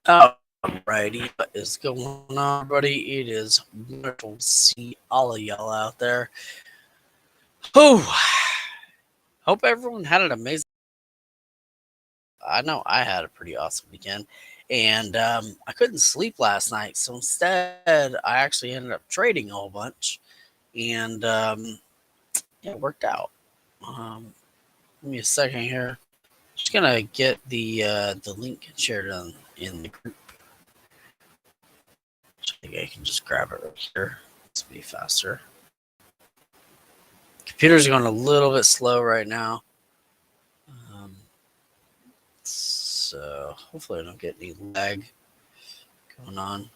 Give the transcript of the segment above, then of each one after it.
Alrighty, what is going on, everybody? It is wonderful to see all of y'all out there. Whew. Hope everyone had an amazing. I know I had a pretty awesome weekend, and I couldn't sleep last night, so instead I actually ended up trading a whole bunch, and yeah, it worked out. Um, Give me a second here. Just gonna get the link shared in the group. So I think I can just grab it right here. Let's be faster. Computer's going a little bit slow right now. So hopefully I don't get any lag going on.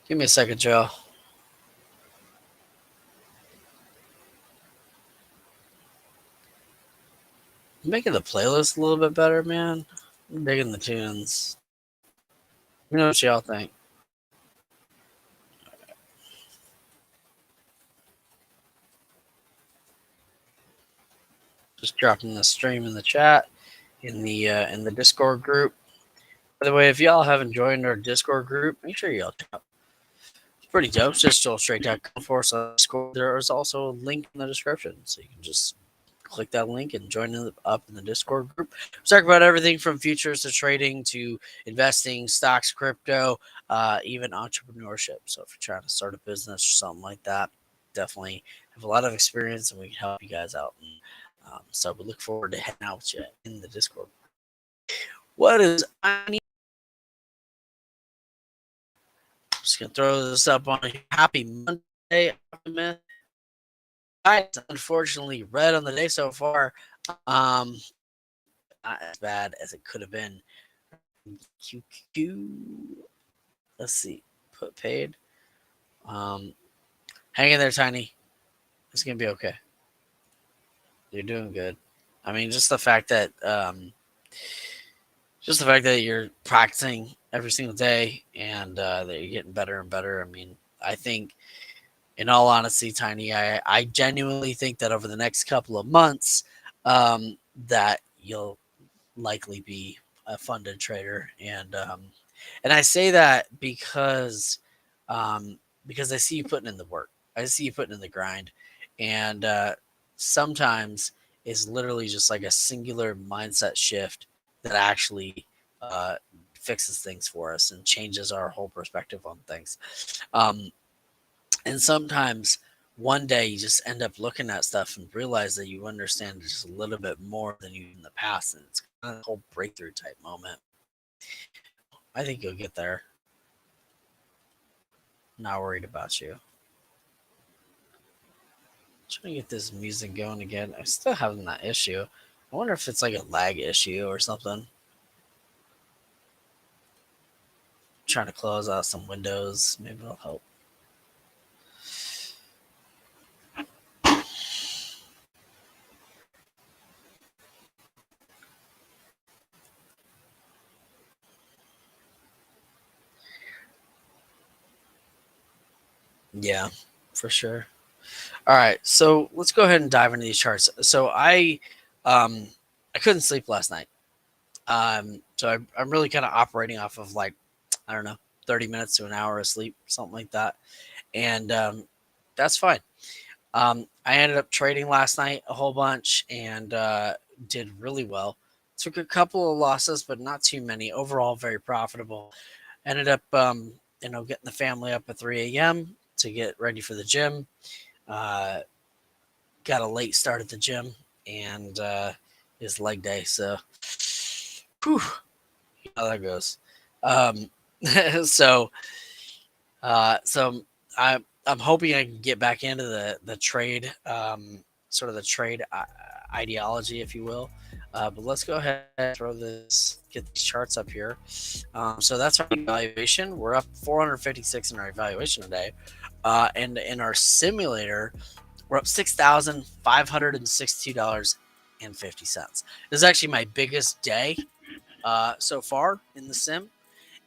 Give me a second, Joe. I'm making the playlist a little bit better, man. I'm digging the tunes. You know what y'all think? Just dropping the stream in the chat in the Discord group. By the way, if y'all haven't joined our Discord group, make sure y'all check out. It's pretty dope. Just go straight down for us on Discord. There is also a link in the description, so you can just click that link and join up in the Discord group. We talk about everything from futures to trading to investing, stocks, crypto, even entrepreneurship. So if you're trying to start a business or something like that, definitely have a lot of experience and we can help you guys out. And, so we look forward to hanging out with you in the Discord. What is I need? Just gonna throw this up on a happy Monday, optimist. It's unfortunately red on the day so far. Um, Not as bad as it could have been. QQ. Let's see. Put paid. Um, Hang in there, Tiny. It's gonna be okay. You're doing good. I mean, just the fact that you're practicing every single day and that you're getting better and better. I mean, I think, in all honesty, Tiny, I genuinely think that over the next couple of months, that you'll likely be a funded trader, and I say that because I see you putting in the work. I see you putting in the grind, and sometimes it's literally just like a singular mindset shift that actually uh, fixes things for us and changes our whole perspective on things. Um, and sometimes one day you just end up looking at stuff and realize that you understand just a little bit more than you in the past, and it's kind of a whole breakthrough type moment. I think you'll get there. Not worried about you. Trying to get this music going again. I'm still having that issue. I wonder if it's like a lag issue or something. Trying to close out some windows. Maybe it'll help. Yeah, for sure. All right, so let's go ahead and dive into these charts. So um, I couldn't sleep last night. I'm really kind of operating off of like, I don't know, 30 minutes to an hour of sleep, something like that, and that's fine. I ended up trading last night a whole bunch and did really well. Took a couple of losses, but not too many. Overall, very profitable. Ended up, getting the family up at 3 a.m. to get ready for the gym. Uh, Got a late start at the gym, and it's leg day, so whew, you know how that goes. Um, so so I'm hoping I can get back into the trade, sort of the trade ideology, if you will. But let's go ahead and get these charts up here. So that's our evaluation. We're up 456 in our evaluation today, and in our simulator, we're up $6,562.50. This is actually my biggest day so far in the sim.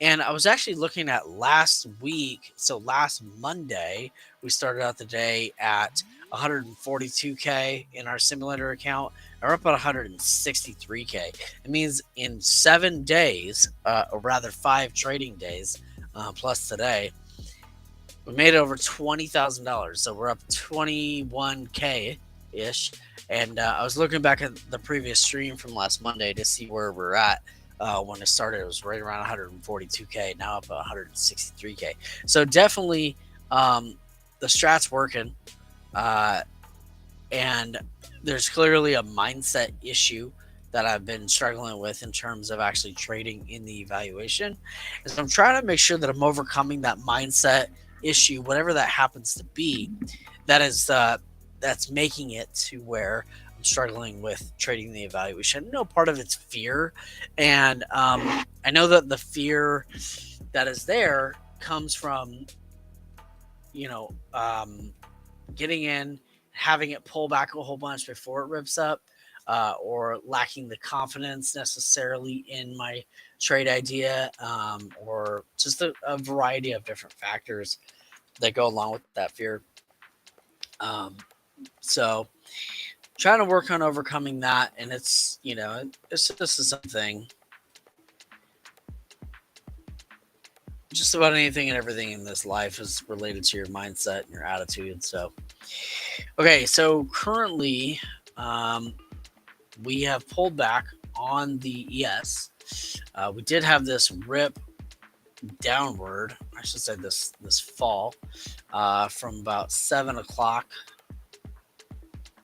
And I was actually looking at last week. So last Monday, we started out the day at 142K in our simulator account, and we're up at 163K. It means in 7 days, or rather 5 trading days, plus today, we made over $20,000. So we're up 21K ish. And I was looking back at the previous stream from last Monday to see where we're at. When it started, it was right around 142K. Now up at 163K. So definitely, the strat's working. Uh, and there's clearly a mindset issue that I've been struggling with in terms of actually trading in the evaluation. And so I'm trying to make sure that I'm overcoming that mindset issue, whatever that happens to be, that is that's making it to where I'm struggling with trading the evaluation. No, part of it's fear, and I know that the fear that is there comes from, you know, getting in, having it pull back a whole bunch before it rips up, or lacking the confidence necessarily in my trade idea, or just a variety of different factors that go along with that fear. Um, so trying to work on overcoming that, and it's just something. Just about anything and everything in this life is related to your mindset and your attitude. So, okay, so currently, um, we have pulled back on the ES. We did have this rip downward. I should say this fall, from about 7 o'clock,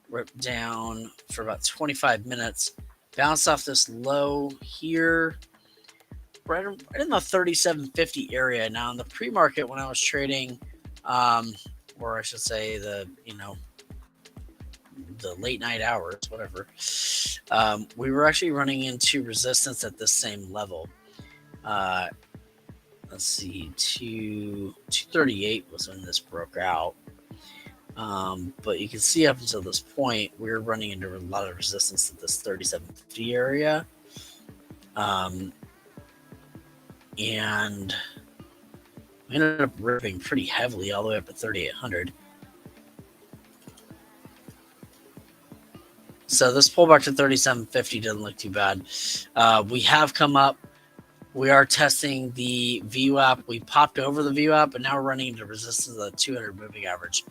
rip down for about 25 minutes, bounced off this low here, right in the 3750 area. Now in the pre-market, when I was trading, or I should say the late night hours, whatever, we were actually running into resistance at this same level. Uh, let's see, 238 was when this broke out. But you can see up until this point, we were running into a lot of resistance at this 3750 area. And we ended up ripping pretty heavily all the way up to 3800. So this pullback to 3750 doesn't look too bad. We have come up. We are testing the VWAP. We popped over the VWAP, but now we're running into resistance of the 200 moving average.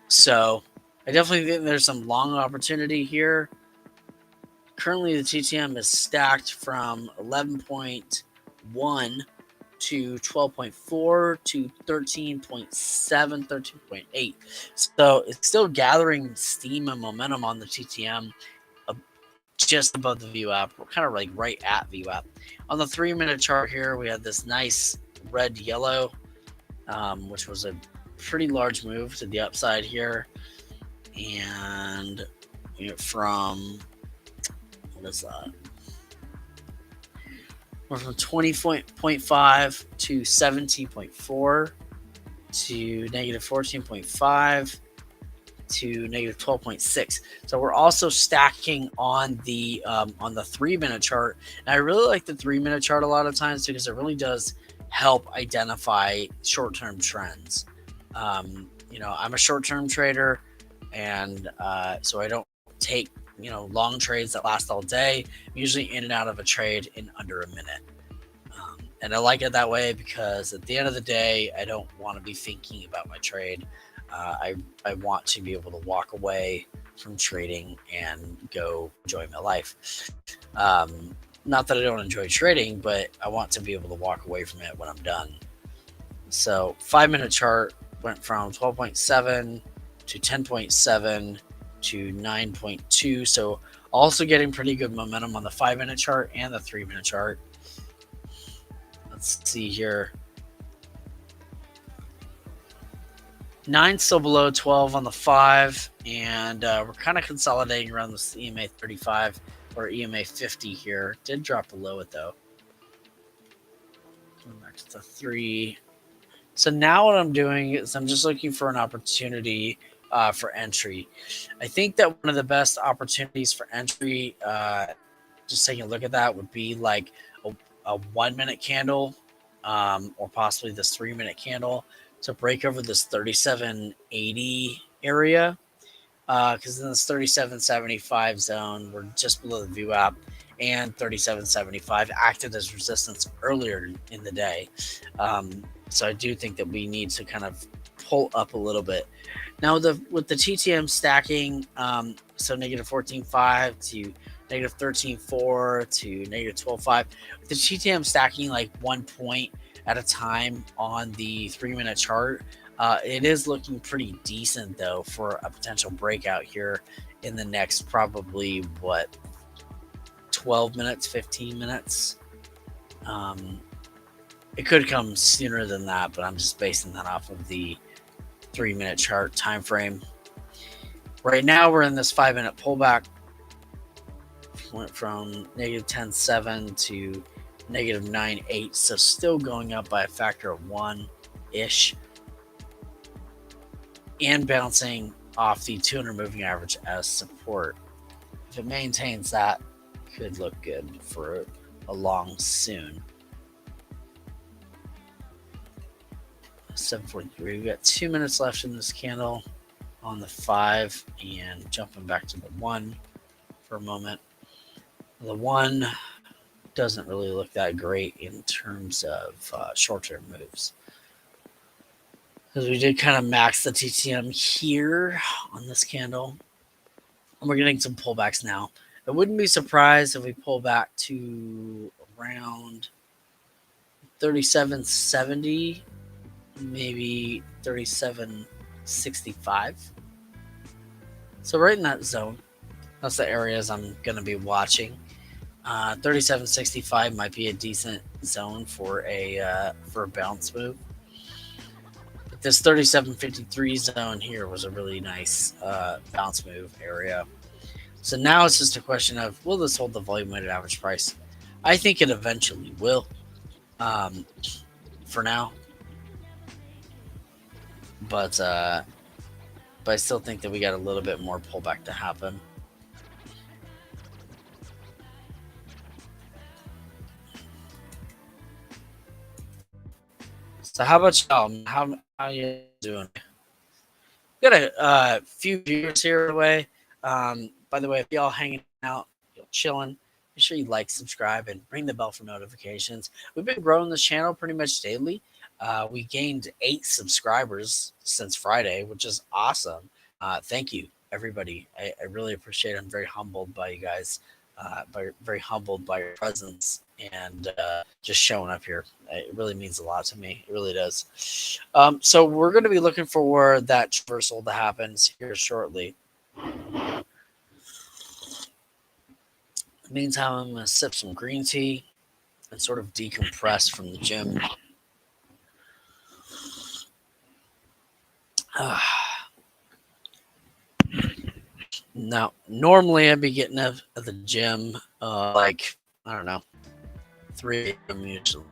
So I definitely think there's some long opportunity here. Currently, the TTM is stacked from 11.1 to 12.4 to 13.7, 13.8. So it's still gathering steam and momentum on the TTM, just above the VWAP. We're kind of like right at VWAP. On the 3-minute chart here, we had this nice red yellow, which was a pretty large move to the upside here. And from, what is that? We're from 20.5 to 17.4 to negative 14.5 to negative 12.6. So we're also stacking on the 3-minute chart. And I really like the 3-minute chart a lot of times because it really does help identify short-term trends. I'm a short-term trader, and so I don't take long trades that last all day. I'm usually in and out of a trade in under a minute. And I like it that way because at the end of the day, I don't want to be thinking about my trade. I want to be able to walk away from trading and go enjoy my life. Not that I don't enjoy trading, but I want to be able to walk away from it when I'm done. So 5-minute chart went from 12.7 to 10.7 to 9.2. So also getting pretty good momentum on the 5-minute chart and the 3-minute chart. Let's see here. 9 still below 12 on the 5, and we're kind of consolidating around this EMA 35 or EMA 50 here. Did drop below it though. Going back to the 3. So now what I'm doing is I'm just looking for an opportunity for entry. I think that one of the best opportunities for entry, just taking a look at that, would be like a 1-minute candle, or possibly this 3-minute candle to break over this 3780 area, because in this 3775 zone, we're just below the VWAP, and 3775 acted as resistance earlier in the day. So I do think that we need to kind of pull up a little bit. Now with the TTM stacking, so negative 14.5 to negative 13.4 to negative 12.5, the TTM stacking like 1 point at a time on the 3-minute chart. It is looking pretty decent though for a potential breakout here in the next probably 12 minutes, 15 minutes. It could come sooner than that, but I'm just basing that off of the 3-minute chart time frame. Right now we're in this 5-minute pullback. Went from negative 10.7 to negative 9.8, so still going up by a factor of 1-ish, and bouncing off the 200 moving average as support. If it maintains that, could look good for a long soon. 7:43. We've got 2 minutes left in this candle on the 5, and jumping back to the 1 for a moment. The 1 doesn't really look that great in terms of short-term moves, because we did kind of max the TTM here on this candle, and we're getting some pullbacks now. I wouldn't be surprised if we pull back to around 37.70, maybe 37.65. So right in that zone. That's the areas I'm going to be watching. 37.65 might be a decent zone for a bounce move. But this 37.53 zone here was a really nice bounce move area. So now it's just a question of, will this hold the volume weighted average price? I think it eventually will. For now, but I still think that we got a little bit more pullback to happen. So how about y'all? How you doing? Got a few viewers here away. By the way, if y'all hanging out, chilling, make sure you like, subscribe, and ring the bell for notifications. We've been growing this channel pretty much daily. We gained 8 subscribers since Friday, which is awesome. Thank you, everybody. I really appreciate it. I'm very humbled by you guys. Very humbled by your presence and just showing up here. It really means a lot to me. It really does. So we're going to be looking for that traversal to happen here shortly. In the meantime, I'm going to sip some green tea and sort of decompress from the gym. Now, normally I'd be getting at the gym like, I don't know, 3 a.m. usually.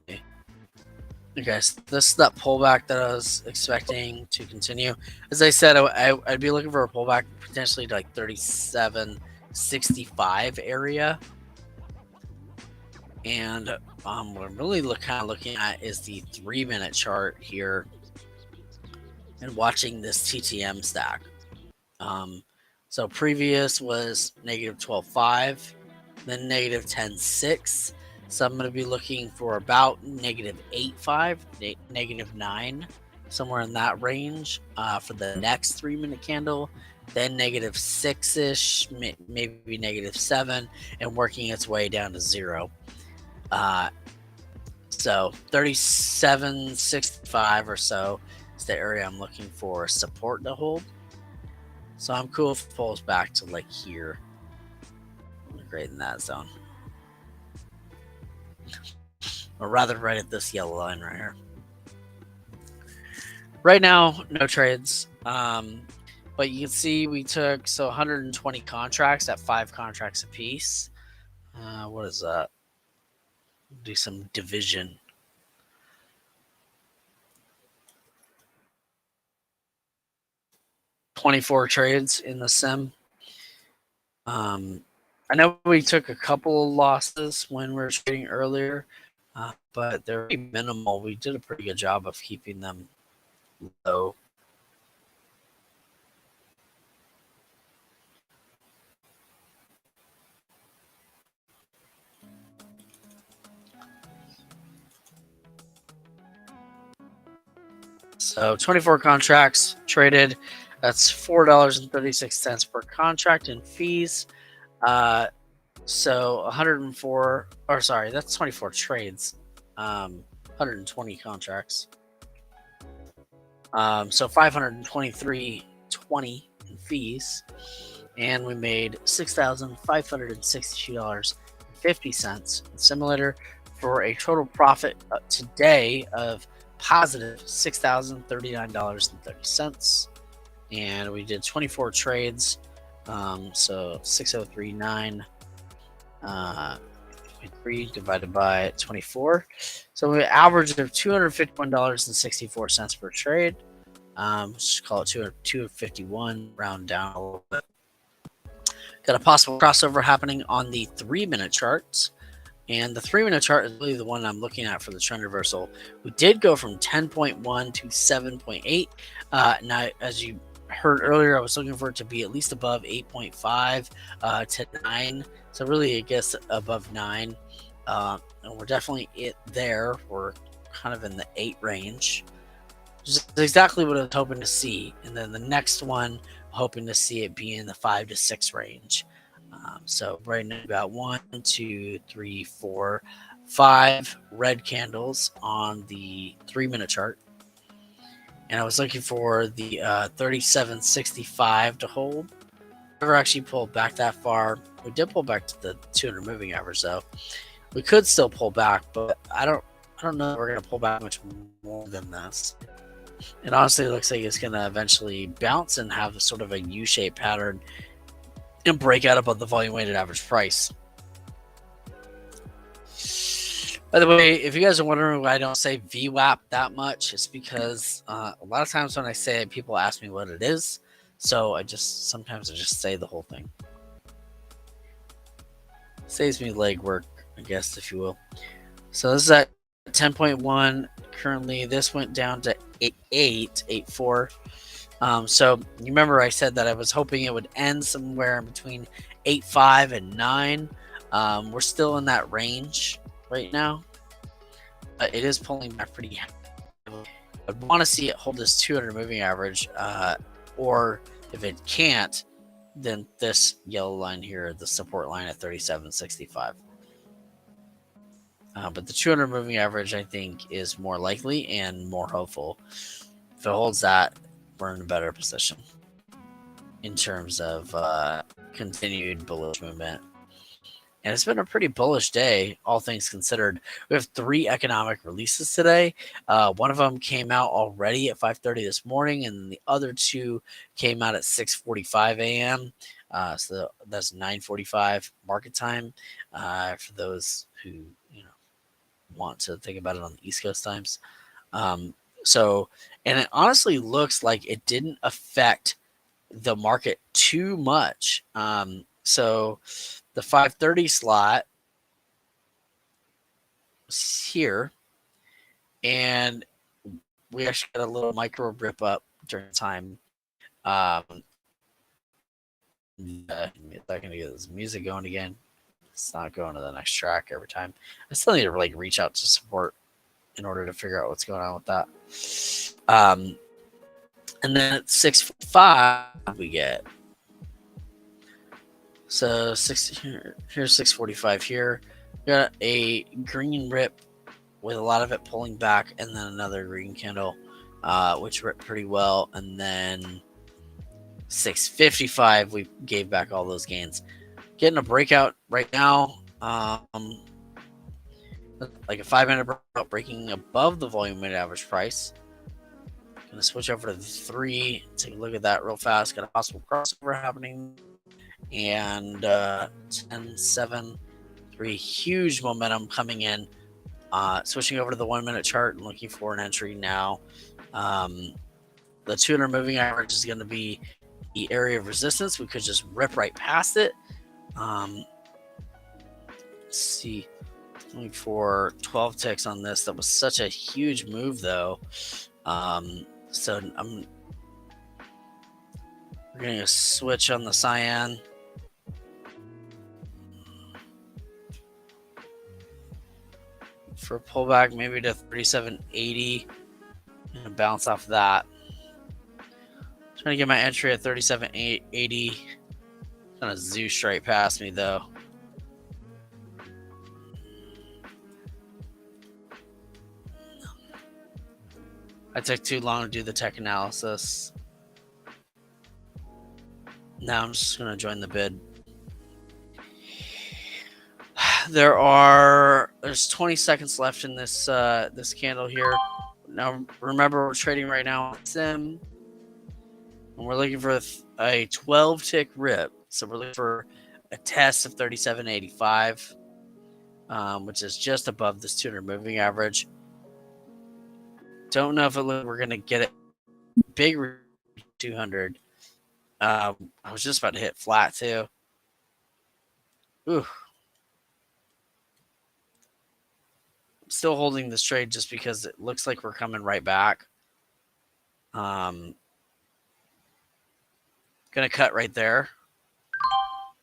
Okay, so this is that pullback that I was expecting to continue. As I said, I'd be looking for a pullback potentially to like 37.65 area. And what I'm really kind of looking at is the 3-minute chart here and watching this TTM stack. So previous was negative 12.5, then negative 10.6. So I'm going to be looking for about negative 8.5, negative 9, somewhere in that range for the next 3-minute candle. Then negative 6-ish, maybe negative 7, and working its way down to 0. So 37.65 or so is the area I'm looking for support to hold. So I'm cool if it pulls back to like here. Right in that zone. Or rather right at this yellow line right here. Right now, no trades. But you can see we took 120 contracts at 5 contracts apiece. What is that? Do some division. $24 trades in the sim. I know we took a couple of losses when we were trading earlier, but they're pretty minimal. We did a pretty good job of keeping them low. So 24 contracts traded. That's $4.36 per contract in fees. Uh, so 104, or sorry, that's 24 trades. 120 contracts. So 523.20 in fees, and we made $6,562.50 in simulator for a total profit today of positive $6,039.30. And we did 24 trades, so 6039 3 divided by 24. So we averaged of $251.64 per trade. Just call it 251, round down a little bit. Got a possible crossover happening on the 3-minute charts. And the 3-minute chart is really the one I'm looking at for the trend reversal. We did go from 10.1 to 7.8. Now, as you heard earlier, I was looking for it to be at least above 8.5 to 9. So really, I guess above 9. And we're definitely there. We're kind of in the 8 range. Just exactly what I was hoping to see. And then the next one, hoping to see it be in the 5 to 6 range. So right now, about 1, 2, 3, 4, 5 red candles on the 3-minute chart. And I was looking for the 37.65 to hold. Never actually pulled back that far. We did pull back to the 200 moving average though. We could still pull back, but I don't know if we're gonna pull back much more than this. It honestly looks like it's gonna eventually bounce and have sort of a U-shaped pattern and break out above the volume weighted average price. By the way, if you guys are wondering why I don't say VWAP that much, it's because a lot of times when I say it, people ask me what it is. So sometimes I just say the whole thing. Saves me legwork, I guess, if you will. So this is at 10.1 currently. This went down to 8.4. So you remember I said that I was hoping it would end somewhere in between 8.5 and 9. We're still in that range right now, but it is pulling back pretty heavily. I'd want to see it hold this 200 moving average, or if it can't, then this yellow line here, the support line at 37.65. But the 200 moving average, I think, is more likely and more hopeful. If it holds that, we're in a better position in terms of continued bullish movement. And it's been a pretty bullish day, all things considered. We have 3 economic releases today. One of them came out already at 5:30 this morning, and the other 2 came out at 6:45 a.m. So that's 9:45 market time for those who want to think about it on the East Coast times. And it honestly looks like it didn't affect the market too much. So the 5:30 slot is here, and we actually got a little micro rip up during the time. Give me a second to get this music going again. It's not going to the next track every time. I still need to reach out to support in order to figure out what's going on with that. And then at 6:45 we get, so here's 6:45 here. We got a green rip with a lot of it pulling back, and then another green candle, which ripped pretty well. And then 6:55 we gave back all those gains. Getting a breakout right now, like a 5-minute breakout, breaking above the volume weighted average price. Gonna switch over to the 3. Take a look at that real fast. Got a possible crossover happening, and 10, 7, 3. Huge momentum coming in. Switching over to the 1-minute chart and looking for an entry now. The 200 moving average is going to be the area of resistance. We could just rip right past it. Let's see. For 12 ticks on this. That was such a huge move, though. So we're getting a switch on the cyan. For a pullback, maybe to 37.80 and bounce off of that. Trying to get my entry at 37.80. Gonna zoo straight past me though. I took too long to do the tech analysis. Now I'm just gonna join the bid. There's 20 seconds left in this this candle here. Now remember, we're trading right now on Sim, and we're looking for a 12 tick rip. So we're looking for a test of 37.85, which is just above this 200 moving average. Don't know if we're gonna get it big 200. I was just about to hit flat too. Ooh. Still holding this trade just because it looks like we're coming right back. Gonna cut right there.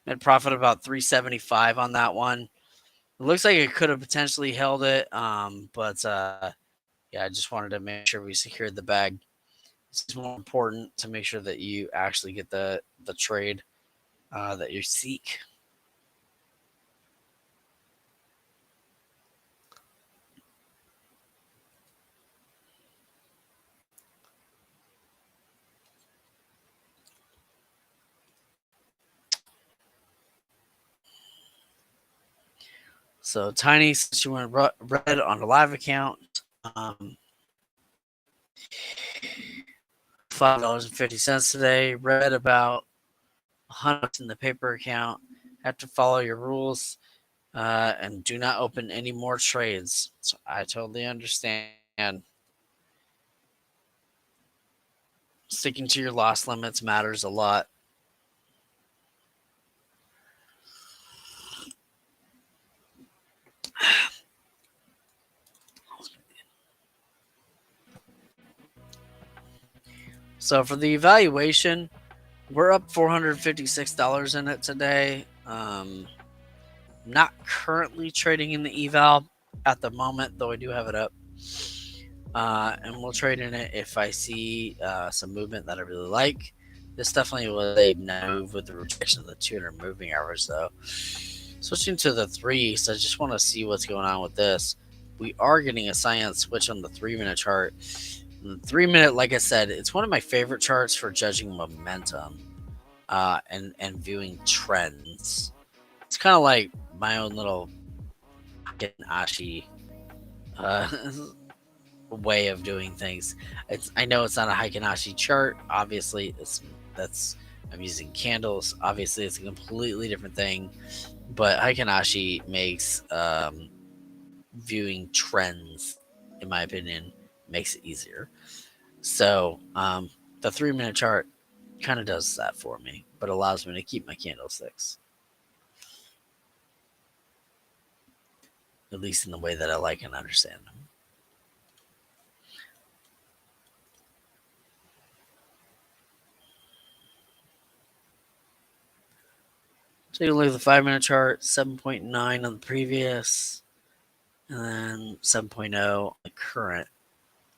Made profit about 375 on that one. It looks like it could have potentially held it, but yeah, I just wanted to make sure we secured the bag. It's more important to make sure that you actually get the trade that you seek. So Tiny, since you went red on the live account, $5.50 today. Red about 100 in the paper account. Have to follow your rules and do not open any more trades. So I totally understand. Sticking to your loss limits matters a lot. So for the evaluation, we're up $456 in it today. Not currently trading in the eval at the moment, though I do have it up. And we'll trade in it if I see some movement that I really like. This definitely was a move with the rejection of the 200 moving average, though. Switching to the 3, so I just want to see what's going on with this. We are getting a cyan switch on the 3-minute chart. The 3-minute, like I said, it's one of my favorite charts for judging momentum and viewing trends. It's kind of like my own little Ashi way of doing things. I know it's not a Heikin-Ashi chart. Obviously, I'm using candles. Obviously, it's a completely different thing. But Heikin-Ashi makes viewing trends, in my opinion, makes it easier. So the 3-minute chart kind of does that for me, but allows me to keep my candlesticks, at least in the way that I like and understand them. Take a look at the 5-minute chart, 7.9 on the previous, and then 7.0 on the current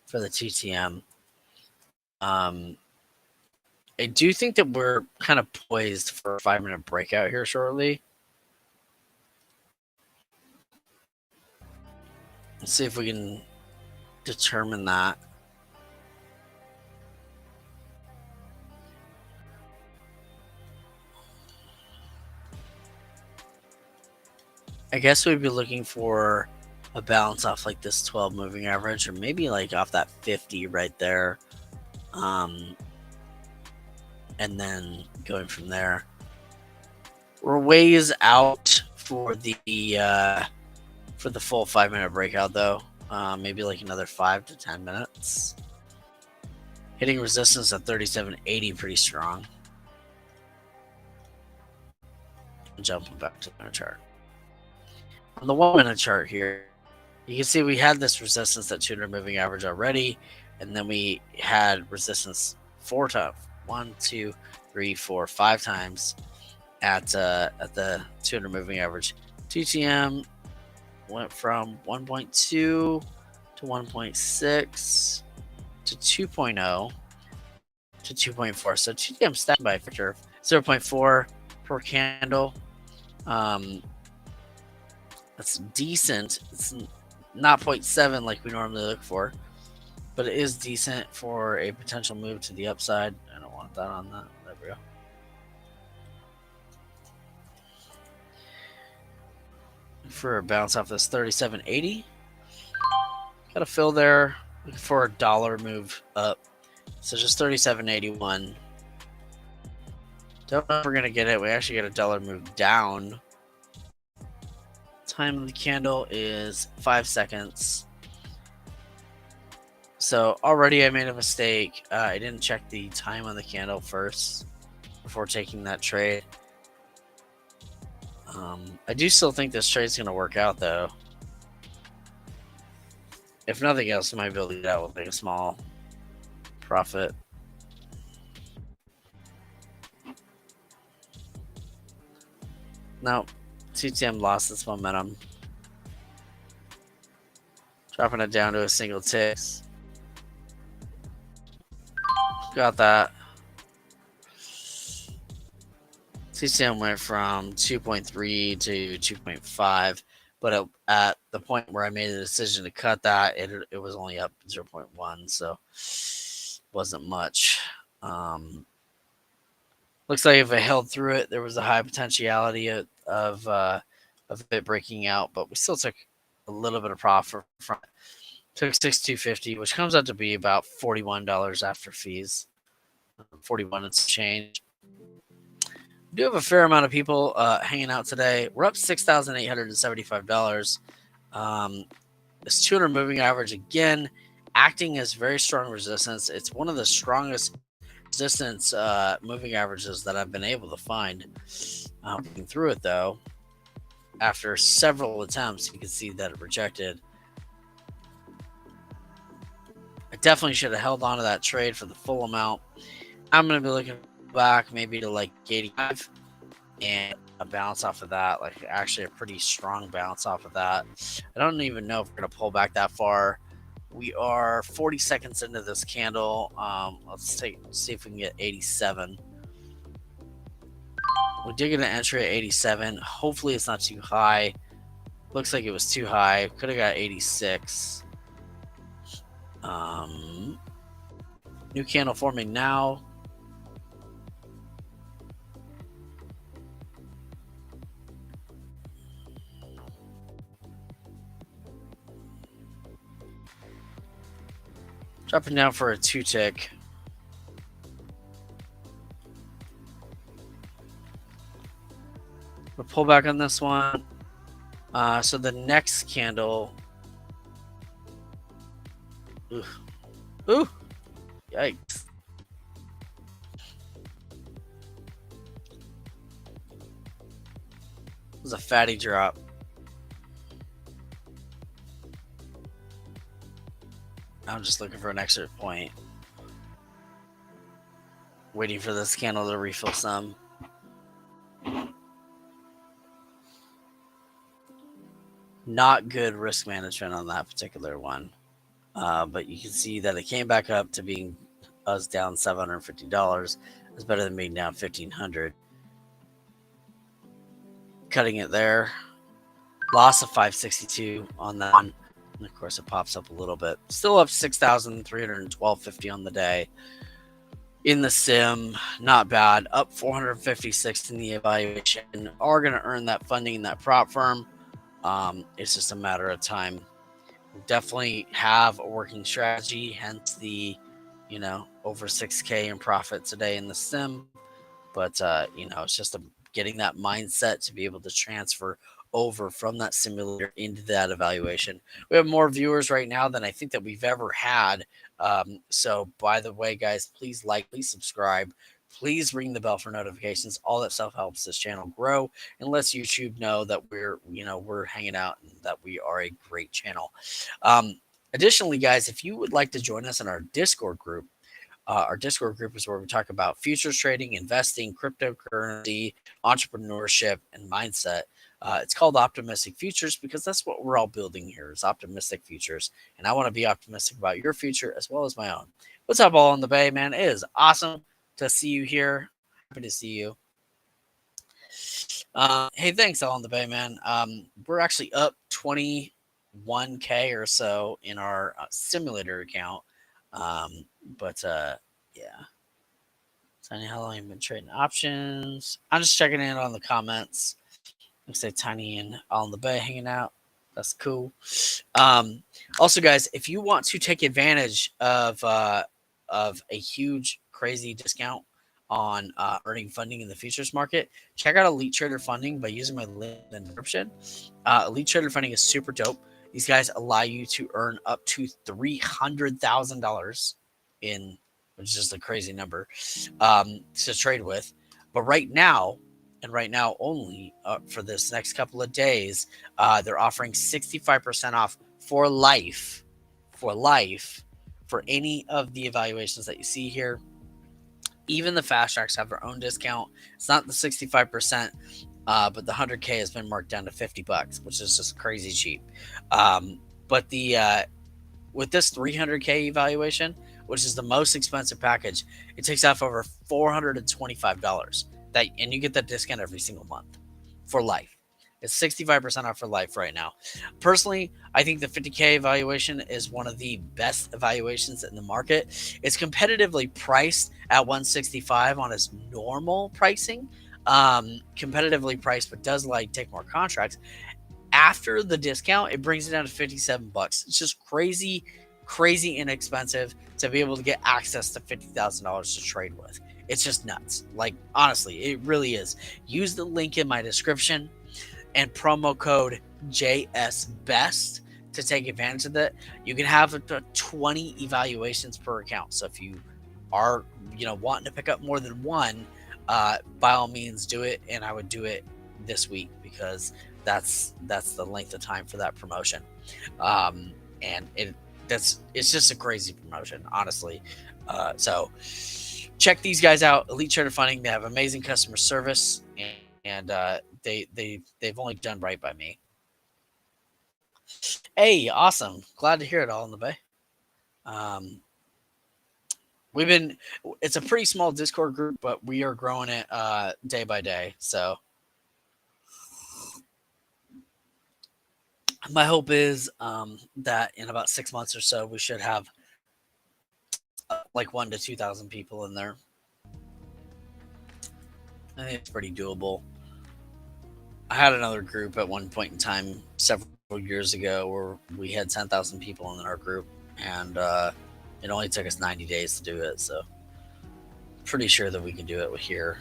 for the TTM. I do think that we're kind of poised for a 5-minute breakout here shortly. Let's see if we can determine that. I guess we'd be looking for a balance off like this 12 moving average, or maybe like off that 50 right there. And then going from there. We're ways out for the full 5-minute breakout though. Maybe like another 5 to 10 minutes. Hitting resistance at 37.80 pretty strong. Jumping back to the chart. On the 1-minute chart here, you can see we had this resistance at 200 moving average already. and then we had resistance 4 times, 1, 2, 3, 4, 5 times at the 200 moving average. TTM went from 1.2 to 1.6 to 2.0 to 2.4. So TTM stacking by a factor of 0.4 per candle. Um, that's decent. It's not 0.7 like we normally look for, but it is decent for a potential move to the upside. I don't want that on that. There we go. For a bounce off this 37.80. Got a fill there. Looking for a dollar move up. So just 37.81. Don't know if we're going to get it. We actually get a dollar move down. Time of the candle is 5 seconds. So already I made a mistake. I didn't check the time on the candle first before taking that trade. I do still think this trade's going to work out, though. If nothing else, I might be able to get out with like a small profit. No, TTM lost its momentum. Dropping it down to a single tick. Got that. TTM went from 2.3 to 2.5, but at the point where I made the decision to cut that, it was only up 0.1, so wasn't much. Looks like if I held through it, there was a high potentiality of it breaking out, but we still took a little bit of profit from it. Took 6,250, which comes out to be about $41 after fees. 41 and some change. We do have a fair amount of people hanging out today. We're up $6,875. This 200 moving average again acting as very strong resistance. It's one of the strongest resistance moving averages that I've been able to find. Looking through it though, after several attempts, you can see that it rejected. I definitely should have held on to that trade for the full amount. I'm going to be looking back maybe to like 85 and a bounce off of that, like actually a pretty strong bounce off of that. I don't even know if we're going to pull back that far. We are 40 seconds into this candle. Let's see if we can get 87. We did get an entry at 87. Hopefully it's not too high. Looks like it was too high. Could have got 86. New candle forming now. Dropping down for a 2-tick. We'll pull back on this one. So the next candle. Ooh. Yikes. It was a fatty drop. I'm just looking for an exit point. Waiting for this candle to refill some. Not good risk management on that particular one. But you can see that it came back up to being us down $750. It's better than being down $1,500. Cutting it there. Loss of 562 on that one. And of course, it pops up a little bit. Still up 6,312.50 on the day. In the sim, not bad. Up 456 in the evaluation. Are going to earn that funding in that prop firm. It's just a matter of time. We definitely have a working strategy, hence the, over 6K in profit today in the sim. But, it's just getting that mindset to be able to transfer over from that simulator into that evaluation. We have more viewers right now than I think that we've ever had. So by the way, guys, please like, please subscribe, please ring the bell for notifications. All that stuff helps this channel grow and lets YouTube know that we're hanging out and that we are a great channel. Additionally, guys, if you would like to join us in our Discord group is where we talk about futures trading, investing, cryptocurrency, entrepreneurship, and mindset. It's called Optimistic Futures because that's what we're all building here is optimistic futures. And I want to be optimistic about your future as well as my own. What's up, all in the Bay, man? It is awesome to see you here. Happy to see you. Hey, thanks, all in the Bay, man. We're actually up 21K or so in our simulator account. But yeah. Tiny, how long you been trading options? I'm just checking in on the comments. Looks like Tiny and All in the Bay hanging out. That's cool. Um, Also, guys, if you want to take advantage of a huge, crazy discount on earning funding in the futures market, check out Elite Trader Funding by using my link in the description. Elite Trader Funding is super dope. These guys allow you to earn up to $300,000 in, which is just a crazy number, to trade with. But right now, and right now only for this next couple of days, they're offering 65% off for life for any of the evaluations that you see here. Even the fast tracks have their own discount. It's not the 65%, but the 100K has been marked down to $50, which is just crazy cheap. But the with this 300K evaluation, which is the most expensive package, it takes off over $425. And you get that discount every single month for life. It's 65% off for life right now. Personally, I think the 50K evaluation is one of the best evaluations in the market. It's competitively priced at 165 on its normal pricing. Competitively priced, but does like take more contracts. After the discount, it brings it down to $57. It's just crazy, crazy inexpensive to be able to get access to $50,000 to trade with. It's just nuts. Like, honestly, it really is. Use the link in my description and promo code JSBEST to take advantage of that. You can have up to 20 evaluations per account. So if you are, wanting to pick up more than one, by all means do it. And I would do it this week because that's the length of time for that promotion. And it's just a crazy promotion, honestly. So check these guys out, Elite Trader Funding. They have amazing customer service, and they've only done right by me. Hey, awesome! Glad to hear it, all in the Bay. Um, we've been It's a pretty small Discord group, but we are growing it day by day. So my hope is that in about 6 months or so, we should have like 1 to 2,000 people in there. I think it's pretty doable. I had another group at one point in time several years ago where we had 10,000 people in our group, and it only took us 90 days to do it. So pretty sure that we can do it here.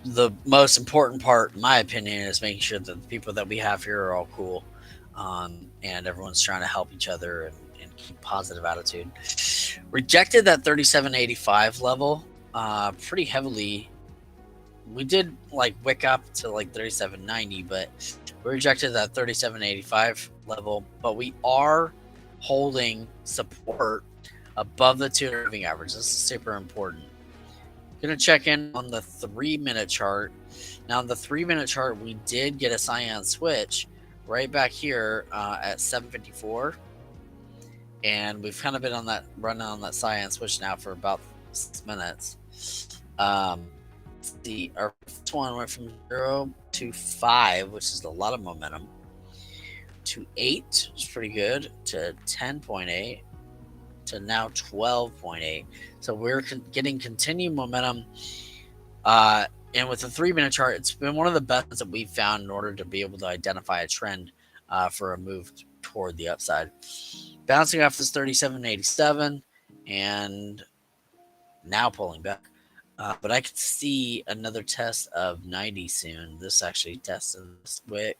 The most important part, in my opinion, is making sure that the people that we have here are all cool, and everyone's trying to help each other and keep positive attitude. Rejected that 3785 level pretty heavily. We did like wick up to like 3790, but we rejected that 3785 level. But we are holding support above the 200 moving average. This is super important. Gonna check in on the 3-minute chart. Now, on the 3-minute chart, we did get a cyan switch right back here at 754, and we've kind of been on that running on that cyan switch now for about 6 minutes. Our first one went from 0 to 5, which is a lot of momentum, to 8, which is pretty good, to 10.8, to now 12.8. So we're getting continued momentum. And with the 3-minute chart, it's been one of the best that we've found in order to be able to identify a trend for a move toward the upside. Bouncing off this 37.87 and now pulling back. But I could see another test of 90 soon. This actually tests in this wick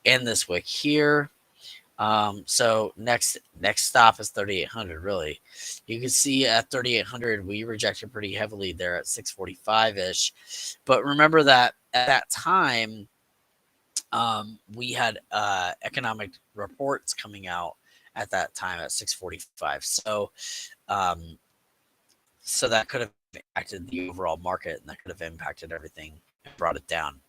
and this wick here. So next stop is 3,800. Really, you can see at 3,800 we rejected pretty heavily there at 645 ish. But remember that at that time, We had economic reports coming out at that time at 6:45. Um, so that could have impacted the overall market, and that could have impacted everything and brought it down.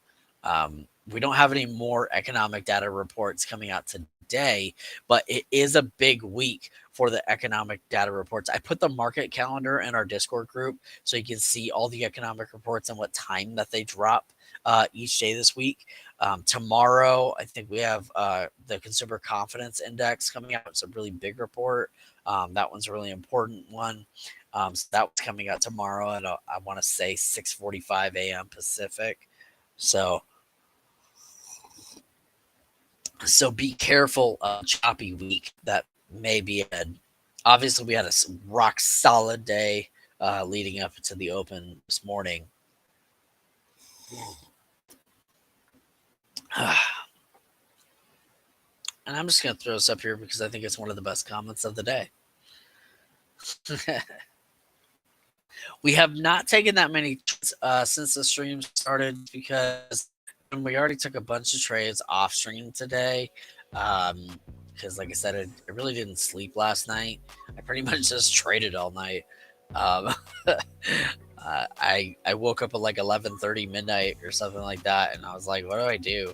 We don't have any more economic data reports coming out today, but it is a big week for the economic data reports. I put the market calendar in our Discord group so you can see all the economic reports and what time that they drop each day this week. Tomorrow, I think we have the Consumer Confidence Index coming out. It's a really big report. That one's a really important one. So that was coming out tomorrow at I want to say 6:45 a.m. Pacific. So so be careful of choppy week that may be ahead. Obviously, we had a rock solid day leading up to the open this morning. And I'm just going to throw this up here because I think it's one of the best comments of the day. We have not taken that many since the stream started because we already took a bunch of trades off stream today. Because, like I said, I really didn't sleep last night. I pretty much just traded all night. Um, I woke up at like 11:30 midnight or something like that, and I was like, "What do I do?"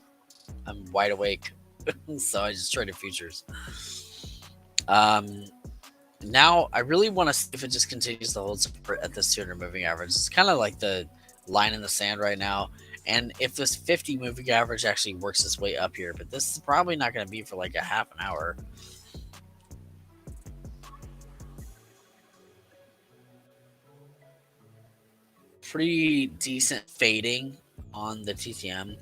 I'm wide awake, so I just traded futures. Um, Now I really want to see if it just continues to hold support at this 200 moving average. It's kind of like the line in the sand right now. And if this 50 moving average actually works its way up here, but this is probably not going to be for like a half an hour. Pretty decent fading on the TTM.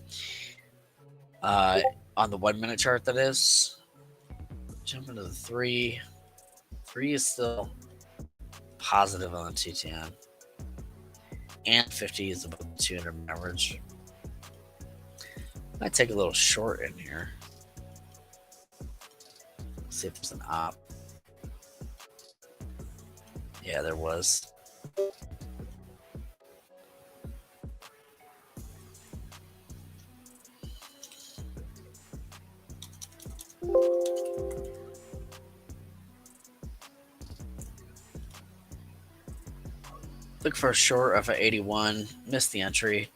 On the 1 minute chart, that is. Jump into the three. Three is still positive on the TTM. And 50 is above the 200 average. Might take a little short in here. See if there's an op. Yeah, there was. Look for a short of a 81. Missed the entry.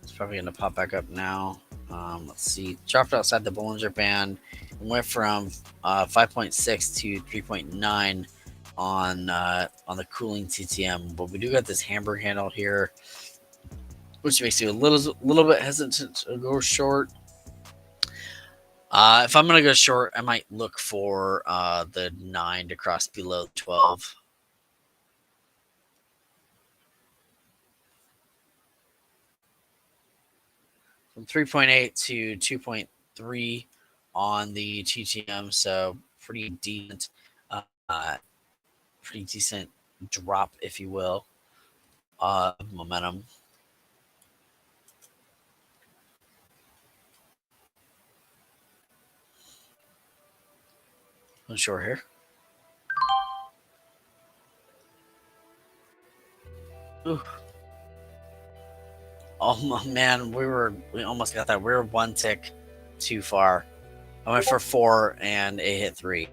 It's probably going to pop back up now. Let's see. Dropped outside the Bollinger Band and went from 5.6 to 3.9 on the cooling TTM. But we do got this hamburger handle here, which makes you a little bit hesitant to go short. If I'm going to go short, I might look for the 9 to cross below 12. From 3.8 to 2.3 on the TTM, so pretty decent, uh, pretty decent drop, if you will, of momentum. I'm sure here. Ooh. Oh man, we almost got that. We were one tick too far. I went for 4 and it hit 3.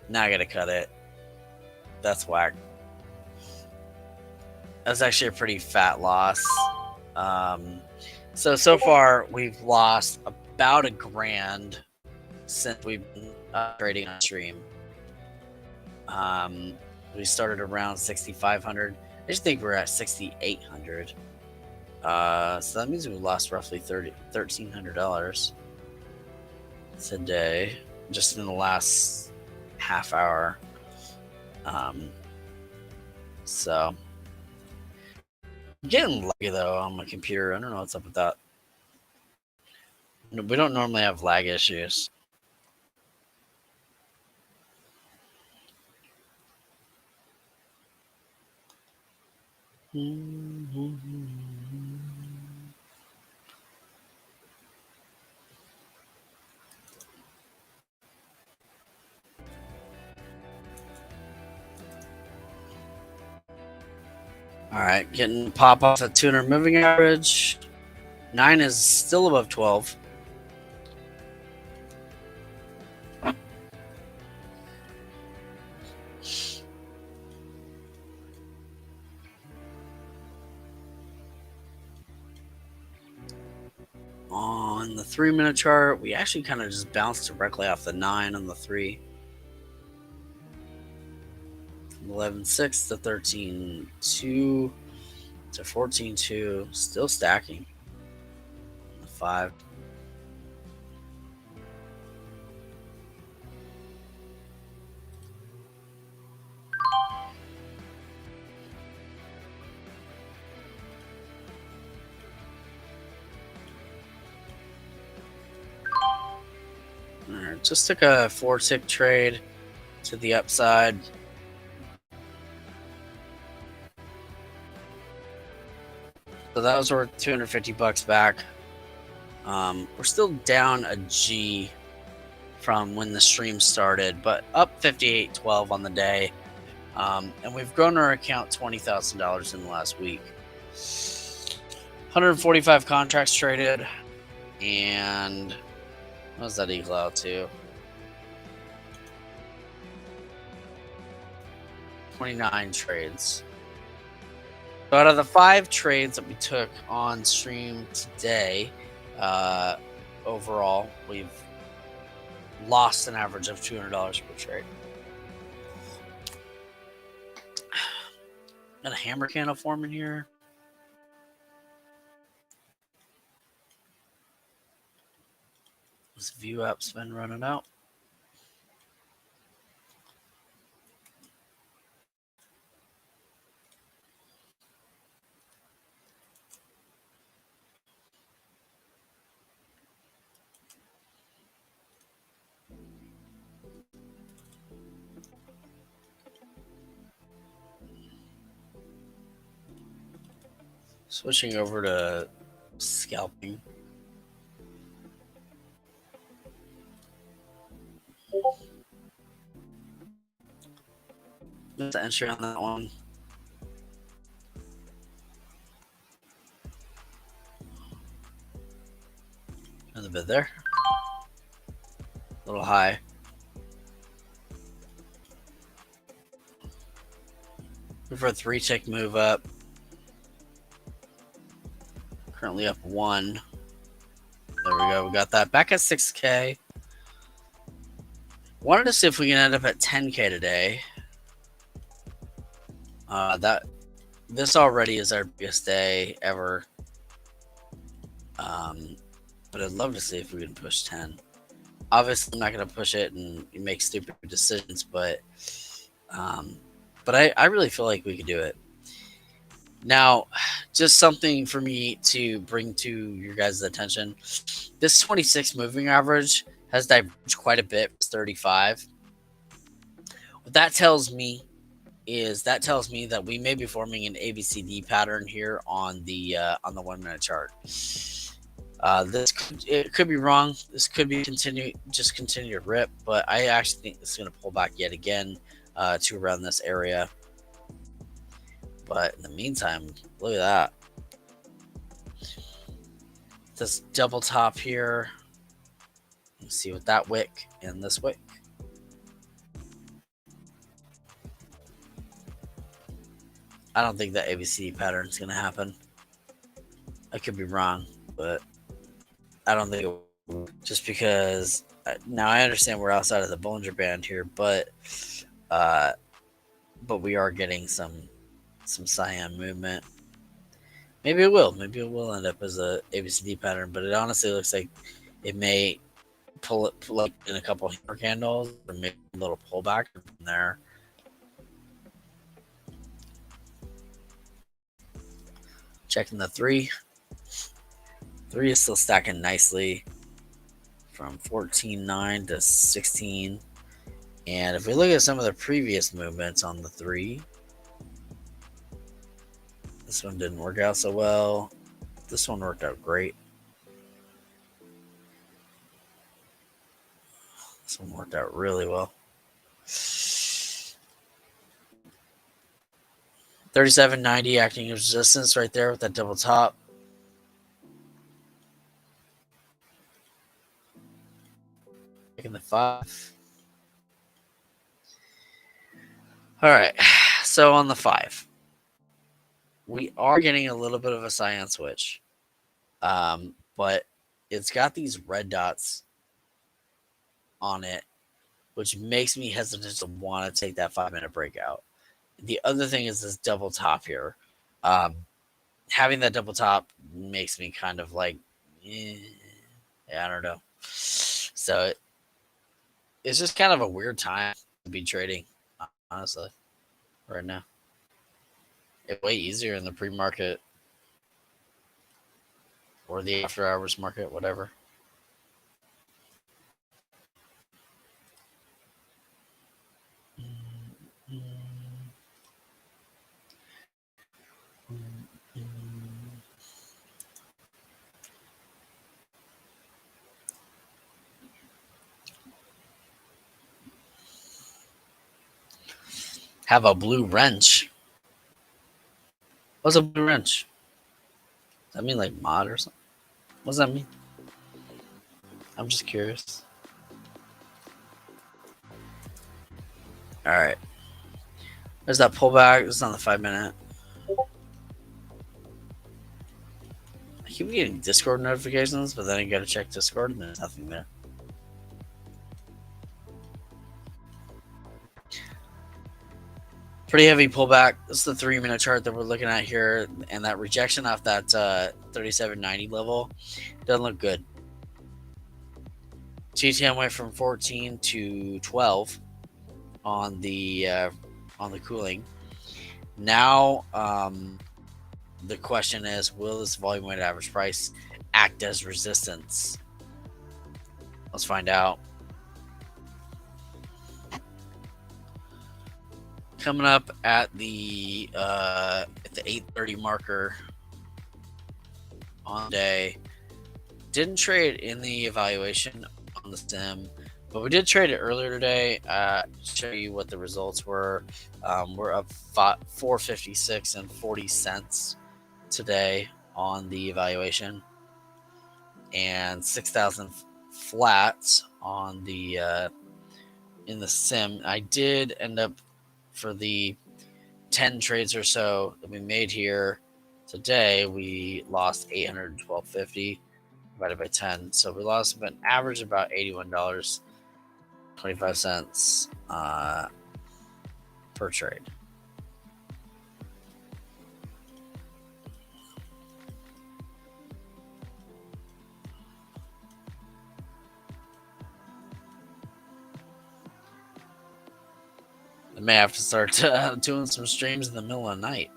Now I gotta cut it. That's whack. That's actually a pretty fat loss. So far we've lost about $1,000 since we've been trading on stream. We started around 6,500. I just think we're at 6,800. So that means we lost roughly $1,300 today, just in the last half hour. So I'm getting laggy though on my computer. I don't know what's up with that. We don't normally have lag issues. All right, right, getting pop off at 200 moving average. 9 is still above 12. On the 3-minute chart, we actually kind of just bounced directly off the 9 on the 3. From 11.6 to 13.2 to 14.2, still stacking. The 5. All right, just took a 4-tick trade to the upside. So that was worth $250 back. We're still down a G from when the stream started, but up 58.12 on the day. And we've grown our account $20,000 in the last week. 145 contracts traded, and what does that equal out to? 29 trades. So out of the 5 trades that we took on stream today, overall, we've lost an average of $200 per trade. Got a hammer candle forming here. This view app's been running out. Switching over to scalping. There's the entry on that one. Another bit there. A little high. For a 3-tick move up. Currently up 1. There we go. We got that back at 6K. Wanted to see if we can end up at 10K today. This already is our biggest day ever. But I'd love to see if we can push 10. Obviously, I'm not going to push it and make stupid decisions, but I really feel like we could do it. Now, just something for me to bring to your guys' attention. This 26 moving average has diverged quite a bit. It's 35. What that tells me that we may be forming an ABCD pattern here on the 1-minute chart. It could be wrong. This could be continue to rip, but I actually think this is going to pull back yet again to around this area. But in the meantime, look at that. This double top here. Let's see what that wick and this wick. I don't think that ABCD pattern is going to happen. I could be wrong, but I don't think it will, just because now I understand we're outside of the Bollinger Band here, but we are getting some cyan movement. Maybe it will end up as a ABCD pattern, but it honestly looks like it may pull up in a couple of hammer candles or maybe a little pullback from there. Checking the 3. 3 is still stacking nicely from 14.9 to 16. And if we look at some of the previous movements on the 3, this one didn't work out so well. This one worked out great. This one worked out really well. 37.90 acting as resistance right there with that double top. Taking the 5. All right. So on the 5, we are getting a little bit of a cyan switch. But it's got these red dots on it, which makes me hesitant to want to take that 5-minute breakout. The other thing is this double top here. Um, Having that double top makes me kind of like, eh, yeah, I don't know. So it's just kind of a weird time to be trading, honestly, right now. It's way easier in the pre market or the after hours market, whatever. Have a blue wrench. What's a blue wrench? Does that mean like mod or something? What does that mean? I'm just curious. All right. There's that pullback. This is on the 5-minute. I keep getting Discord notifications, but then I gotta check Discord and there's nothing there. Pretty heavy pullback. This is the 3-minute chart that we're looking at here, and that rejection off that 37.90 level doesn't look good. TTM went from 14 to 12 on the cooling. Now the question is, will this volume weighted average price act as resistance? Let's find out. Coming up at the 8:30 marker on the day. Didn't trade in the evaluation on the sim, but we did trade it earlier today. Show you what the results were. We're up 456 and 40 cents today on the evaluation, and 6,000 flats on the in the sim. I did end up, for the 10 trades or so that we made here today, we lost $812.50 divided by 10. So we lost an average about $81.25 per trade. I may have to start doing some streams in the middle of the night.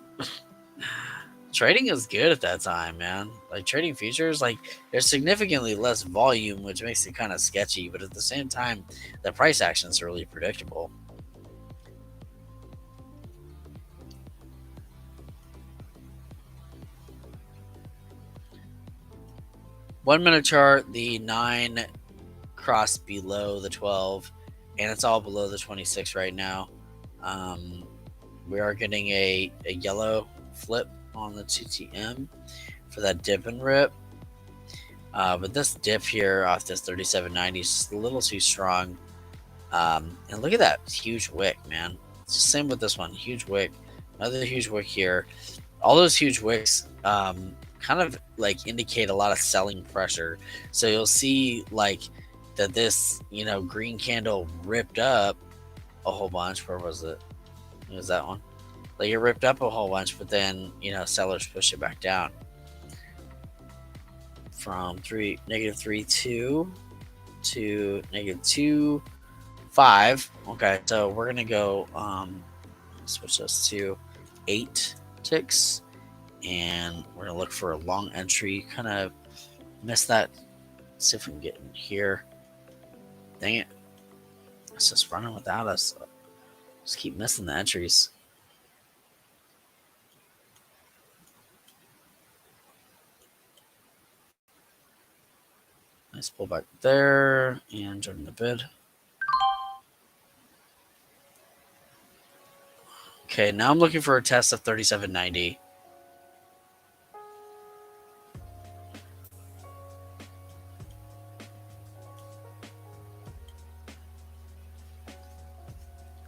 Trading is good at that time, man. Like trading futures, like there's significantly less volume, which makes it kind of sketchy, but at the same time, the price actions are really predictable. One-minute chart, the 9 crossed below the 12, and it's all below the 26 right now. We are getting a yellow flip on the TTM for that dip and rip. But this dip here off this 37.90 is just a little too strong. And look at that huge wick, man. It's the same with this one. Huge wick. Another huge wick here. All those huge wicks kind of like indicate a lot of selling pressure. So you'll see like that this, green candle ripped up a whole bunch. Where was it? It was that one. Like it ripped up a whole bunch, but then, sellers push it back down from -3.2 to -2.5. Okay, so we're gonna go switch this to 8 ticks, and we're gonna look for a long entry. Kind of missed that. Let's see if we can get in here. Dang it, it's just running without us. Just keep missing the entries. Nice pullback there, and join the bid. Okay, now I'm looking for a test of 37.90.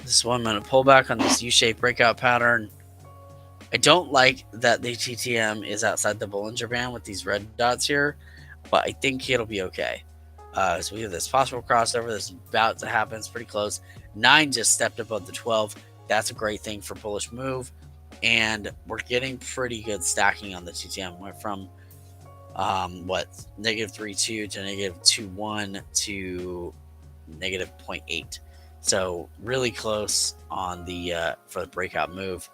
This is 1 minute pullback on this U-shaped breakout pattern. I don't like that the TTM is outside the Bollinger Band with these red dots here, but I think it'll be okay. So we have this possible crossover that's about to happen. It's pretty close. 9 just stepped above the 12. That's a great thing for bullish move. And we're getting pretty good stacking on the TTM. Went from negative 3.2 to negative 2.1 to negative 0.8. So really close on the for the breakout move.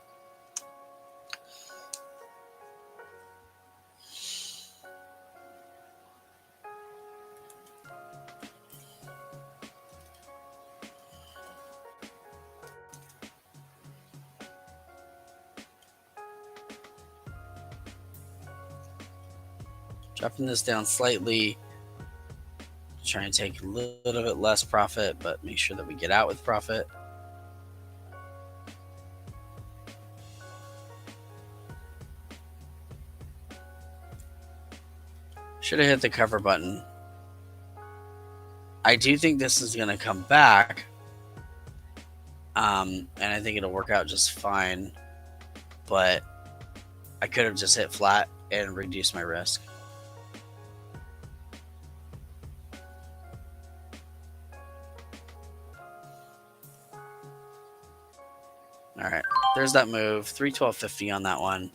Dropping this down slightly. Try and take a little bit less profit, but make sure that we get out with profit. Should have hit the cover button. I do think this is going to come back. And I think it'll work out just fine. But I could have just hit flat and reduced my risk. All right, there's that move. 312.50 on that one.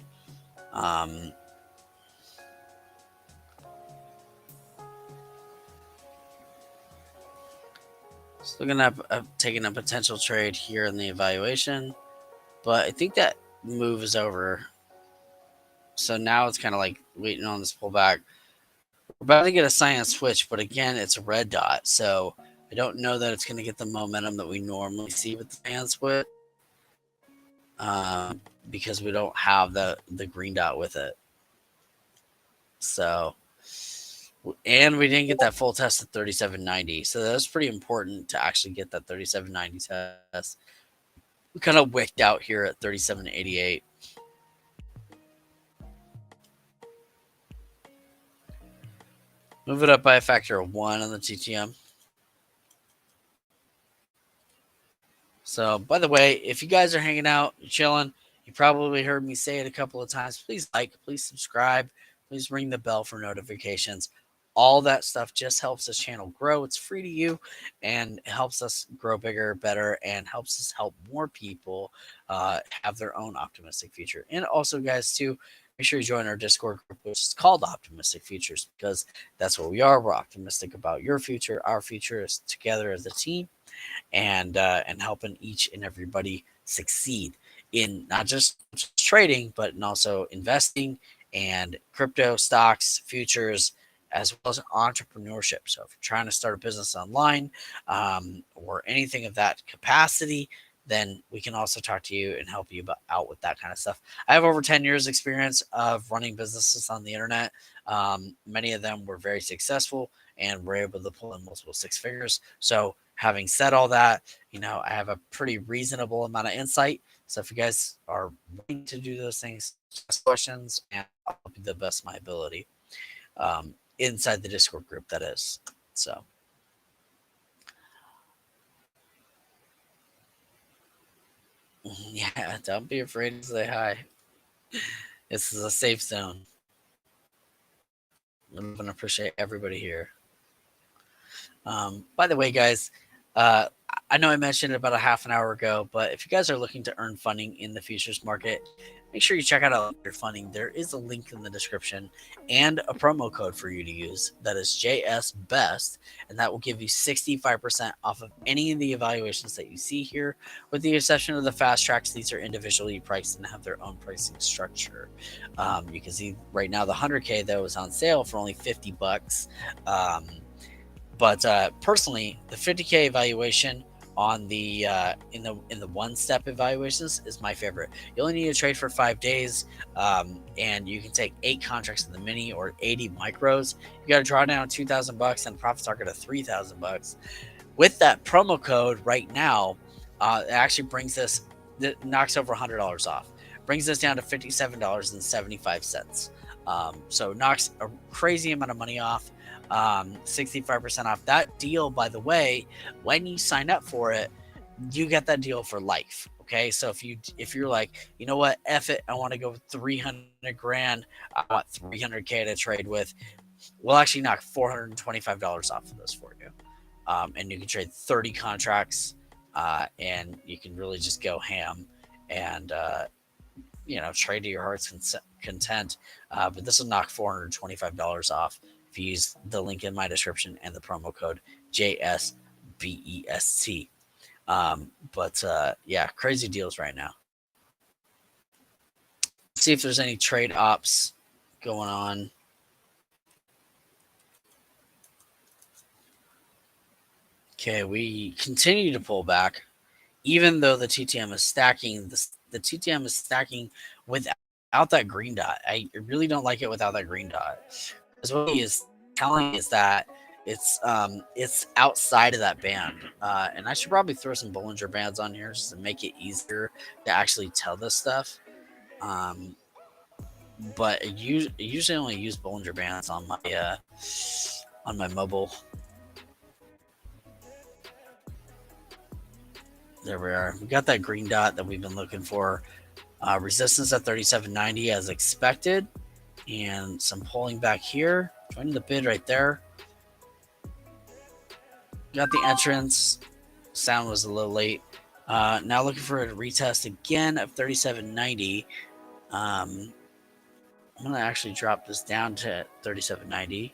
Still gonna have taking a potential trade here in the evaluation, but I think that move is over. So now it's kind of like waiting on this pullback. We're about to get a cyan switch, but again, it's a red dot, so I don't know that it's going to get the momentum that we normally see with the cyan switch, because we don't have the green dot with it. So, and we didn't get that full test at 37.90, so that was pretty important to actually get that 37.90 test. We kind of wicked out here at 37.88. Move it up by a factor of 1 on the TTM. So, by the way, if you guys are hanging out, chilling, you probably heard me say it a couple of times. Please like, please subscribe, please ring the bell for notifications. All that stuff just helps this channel grow. It's free to you and it helps us grow bigger, better, and helps us help more people have their own optimistic future. And also, guys, too, make sure you join our Discord group, which is called Optimistic Futures, because that's what we are. We're optimistic about your future. Our future is together as a team, and helping each and everybody succeed in not just trading, but in also investing and crypto, stocks, futures, as well as entrepreneurship. So if you're trying to start a business online, or anything of that capacity, then we can also talk to you and help you out with that kind of stuff. I have over 10 years experience of running businesses on the internet. Many of them were very successful and were able to pull in multiple six figures. So having said all that, I have a pretty reasonable amount of insight. So if you guys are willing to do those things, ask questions, and I'll help you the best of my ability. Inside the Discord group, that is. So. Yeah, don't be afraid to say hi. This is a safe zone. I'm going to appreciate everybody here. By the way, guys, I know I mentioned it about a half an hour ago, but if you guys are looking to earn funding in the futures market, make sure you check out your funding. There is a link in the description and a promo code for you to use. That is JSBEST, and that will give you 65% off of any of the evaluations that you see here, with the exception of the fast tracks. These are individually priced and have their own pricing structure. You can see right now the 100K, though, is on sale for only $50. But personally, the 50K evaluation on the in the one-step evaluations is my favorite. You only need to trade for 5 days, and you can take 8 contracts in the mini or 80 micros. You got to draw down $2,000 and a profit target of $3,000. With that promo code right now, it actually brings this that knocks over $100 off, brings us down to $57.75. So knocks a crazy amount of money off, 65% off. That deal, by the way, when you sign up for it, you get that deal for life. Okay, so if you're like, you know what, F it, I want to go with 300 grand, I want 300K to trade with, we'll actually knock $425 off of this for you. And you can trade 30 contracts, and you can really just go ham and trade to your heart's content. But this will knock $425 off if you use the link in my description and the promo code JSBEST. Yeah, crazy deals right now. Let's see if there's any trade ops going on. Okay, we continue to pull back, even though the TTM is stacking. The TTM is stacking without that green dot. I really don't like it without that green dot, because what he is telling is that it's outside of that band, and I should probably throw some Bollinger Bands on here just to make it easier to actually tell this stuff. But I usually only use Bollinger Bands on my mobile. There we are. We got that green dot that we've been looking for. Resistance at 37.90 as expected, and some pulling back here. Joining the bid right there. Got the entrance. Sound was a little late. Now looking for a retest again of 37.90. I'm going to actually drop this down to 37.90.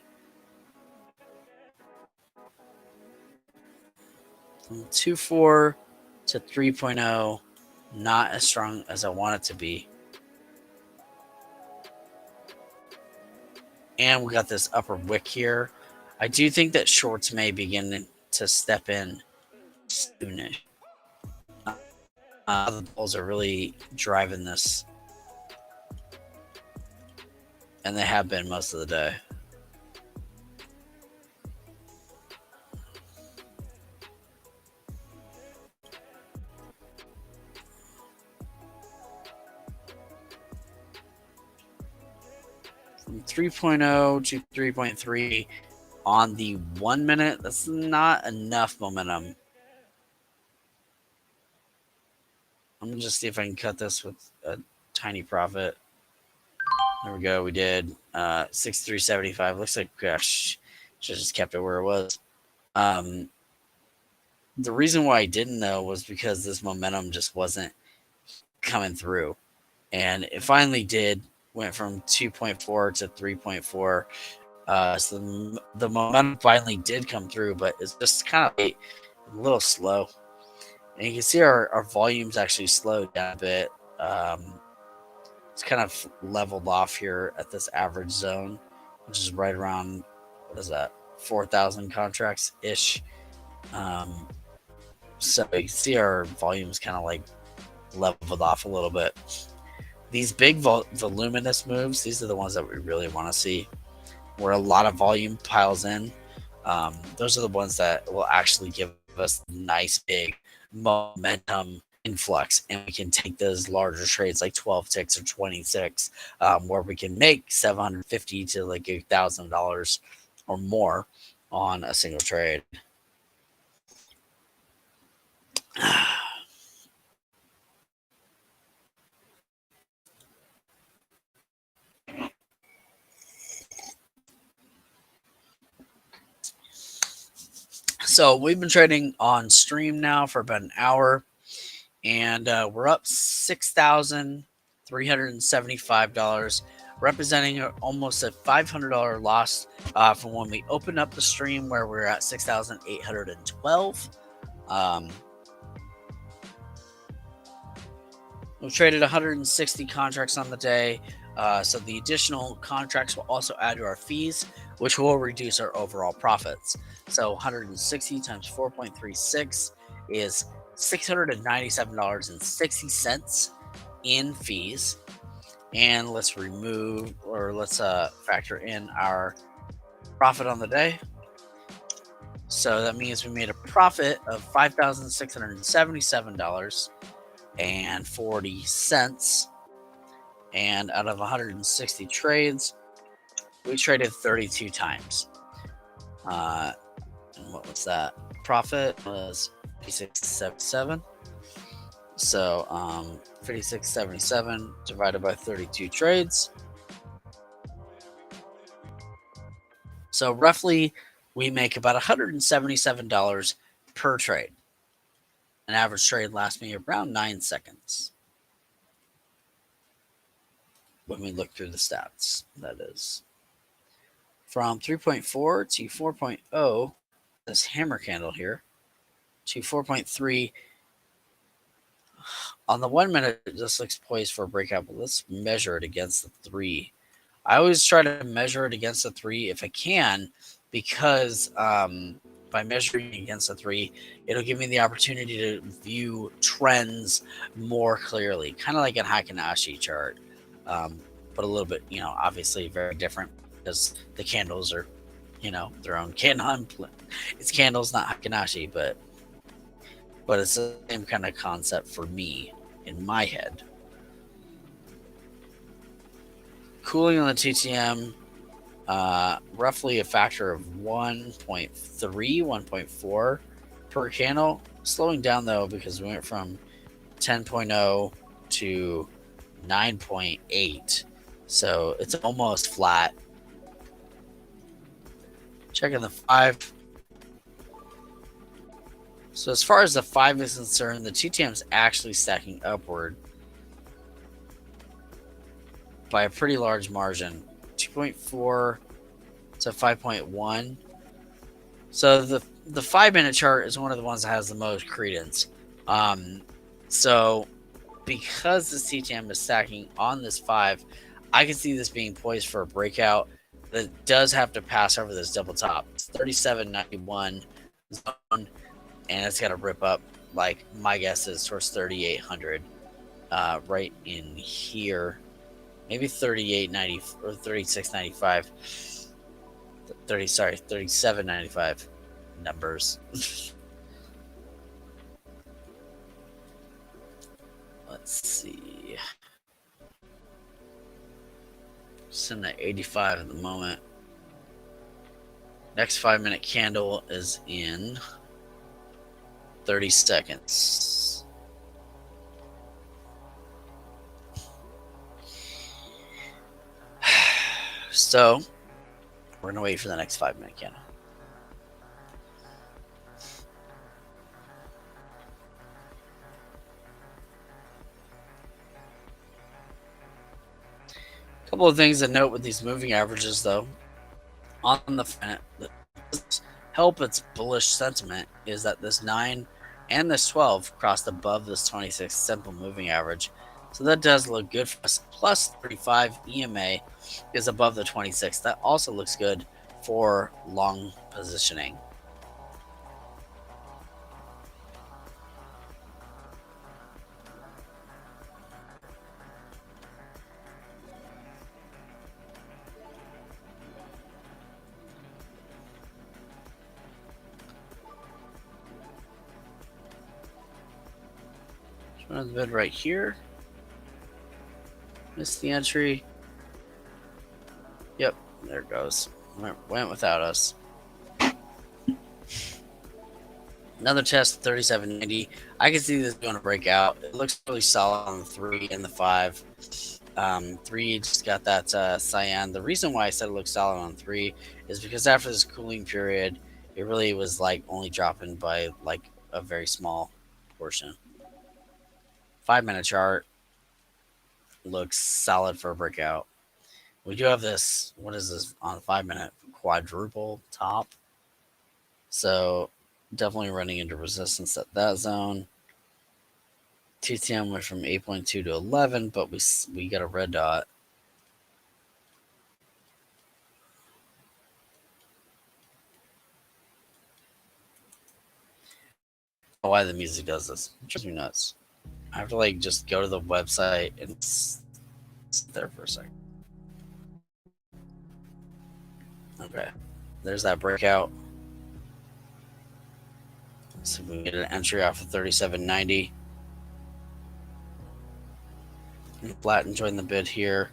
From 2.4 to 3.0, not as strong as I want it to be. And we got this upper wick here. I do think that shorts may begin to step in soonish. The bulls are really driving this, and they have been most of the day. From 3.0 to 3.3 on the 1 minute, that's not enough momentum. I'm going to just see if I can cut this with a tiny profit. There we go. We did 63.75. Looks like, gosh, should have just kept it where it was. The reason why I didn't know was because this momentum just wasn't coming through. And it finally did. Went from 2.4 to 3.4. So the momentum finally did come through, but it's just kind of a little slow. And you can see our volumes actually slowed down a bit. It's kind of leveled off here at this average zone, which is right around, what is that, 4,000 contracts ish. So you can see our volumes kind of like leveled off a little bit. These big voluminous moves, these are the ones that we really want to see, where a lot of volume piles in. Those are the ones that will actually give us nice big momentum influx, and we can take those larger trades like 12 ticks or 26, where we can make $750 to like $1,000 or more on a single trade. So we've been trading on stream now for about an hour, and we're up $6,375, representing almost a $500 loss from when we opened up the stream, where we're at 6,812. We've traded 160 contracts on the day, so the additional contracts will also add to our fees, which will reduce our overall profits. So 160 times 4.36 is $697.60 in fees. And let's factor in our profit on the day. So that means we made a profit of $5,677. and 40 cents. And out of 160 trades, we traded 32 times. And what was that? Profit was 56.77. So 56.77 divided by 32 trades. So roughly, we make about $177 per trade. An average trade lasts me around 9 seconds. When we look through the stats, that is. From 3.4 to 4.0, this hammer candle here, to 4.3. On the 1 minute, this looks poised for a breakout, but let's measure it against the 3. I always try to measure it against the 3 if I can, because by measuring against the 3, it'll give me the opportunity to view trends more clearly, kind of like a Heikin-Ashi chart, but a little bit, obviously very different because the candles are, their own candle. It's candles, not Heikin-Ashi, but it's the same kind of concept for me in my head. Cooling on the TTM, roughly a factor of 1.3, 1.4 per candle. Slowing down though, because we went from 10.0 to 9.8. So it's almost flat. Checking the 5. So as far as the 5 is concerned, the TTM is actually stacking upward by a pretty large margin, 2.4 to 5.1. So the 5-minute chart is one of the ones that has the most credence. So because the TTM is stacking on this 5, I can see this being poised for a breakout that does have to pass over this double top. It's 37.91 zone, and it's got to rip up, like my guess is towards 3,800, right in here. Maybe 38.90 or 36.95. 37.95 numbers. Let's see. Sitting at 85 at the moment. Next 5-minute candle is in 30 seconds. So we're gonna wait for the next 5-minute candle. A couple of things to note with these moving averages, though, on the help its bullish sentiment is that this 9 and this 12 crossed above this 26 simple moving average. So that does look good for us. Plus 35 EMA is above the 26. That also looks good for long positioning. Run the bid right here. Missed the entry. Yep, there it goes. Went without us. Another test, 37.90. I can see this going to break out. It looks really solid on the 3 and the 5. 3 just got that cyan. The reason why I said it looks solid on 3 is because after this cooling period, it really was like only dropping by like a very small portion. 5-minute chart looks solid for a breakout. We do have this, what is this, on the 5-minute quadruple top. So definitely running into resistance at that zone. TTM went from 8.2 to 11, but we got a red dot. I don't know why the music does this. It drives me nuts. I have to like just go to the website and sit there for a second. Okay, there's that breakout. So we can get an entry off of 37.90. flat and join the bid here.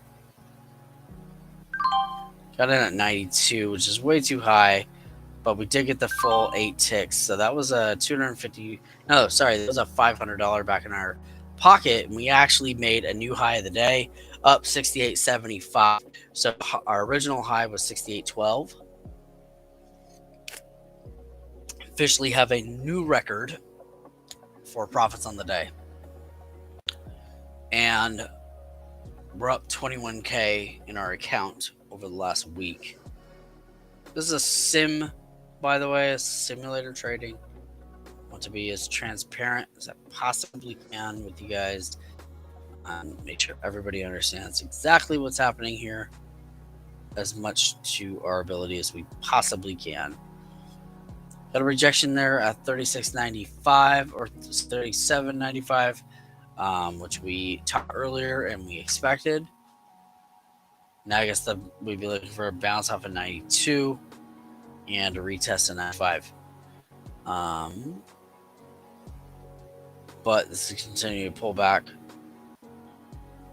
Got in at 92, which is way too high, but we did get the full 8 ticks. So that was a 250. No, sorry, that was a $500 back in our pocket, and we actually made a new high of the day, up 68.75. So our original high was 68.12. Officially have a new record for profits on the day, and we're up 21K in our account over the last week. This is a sim, by the way, a simulator trading. I want to be as transparent as I possibly can with you guys and make sure everybody understands exactly what's happening here as much to our ability as we possibly can. Got a rejection there at 36.95 or 37.95, which we talked earlier and we expected. Now I guess we'd be looking for a bounce off of 92 and a retest of 95. But this is continuing to pull back,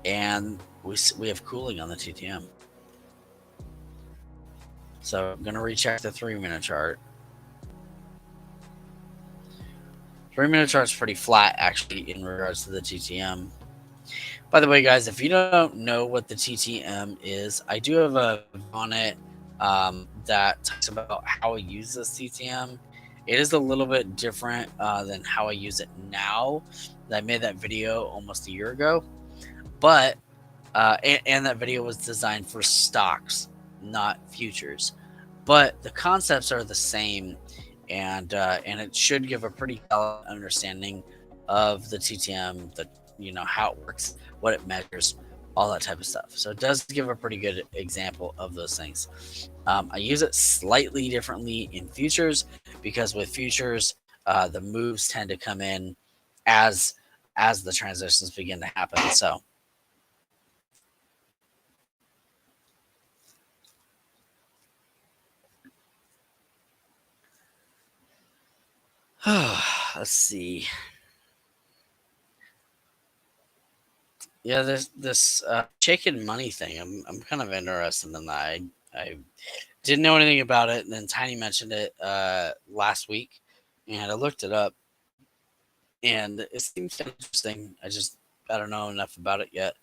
and we have cooling on the TTM. So I'm gonna recheck the 3-minute chart. 3-minute chart's pretty flat actually in regards to the TTM. By the way, guys, if you don't know what the TTM is, I do have a on it that talks about how I use this TTM. It is a little bit different than how I use it now. I made that video almost a year ago, but and that video was designed for stocks, not futures. But the concepts are the same, and it should give a pretty solid understanding of the TTM, how it works, what it measures, all that type of stuff. So it does give a pretty good example of those things. I use it slightly differently in futures because with futures, the moves tend to come in as the transitions begin to happen. So let's see. Yeah, this shaking money thing. I'm kind of interested in that. I didn't know anything about it, and then Tiny mentioned it last week, and I looked it up, and it seems kind of interesting. I don't know enough about it yet.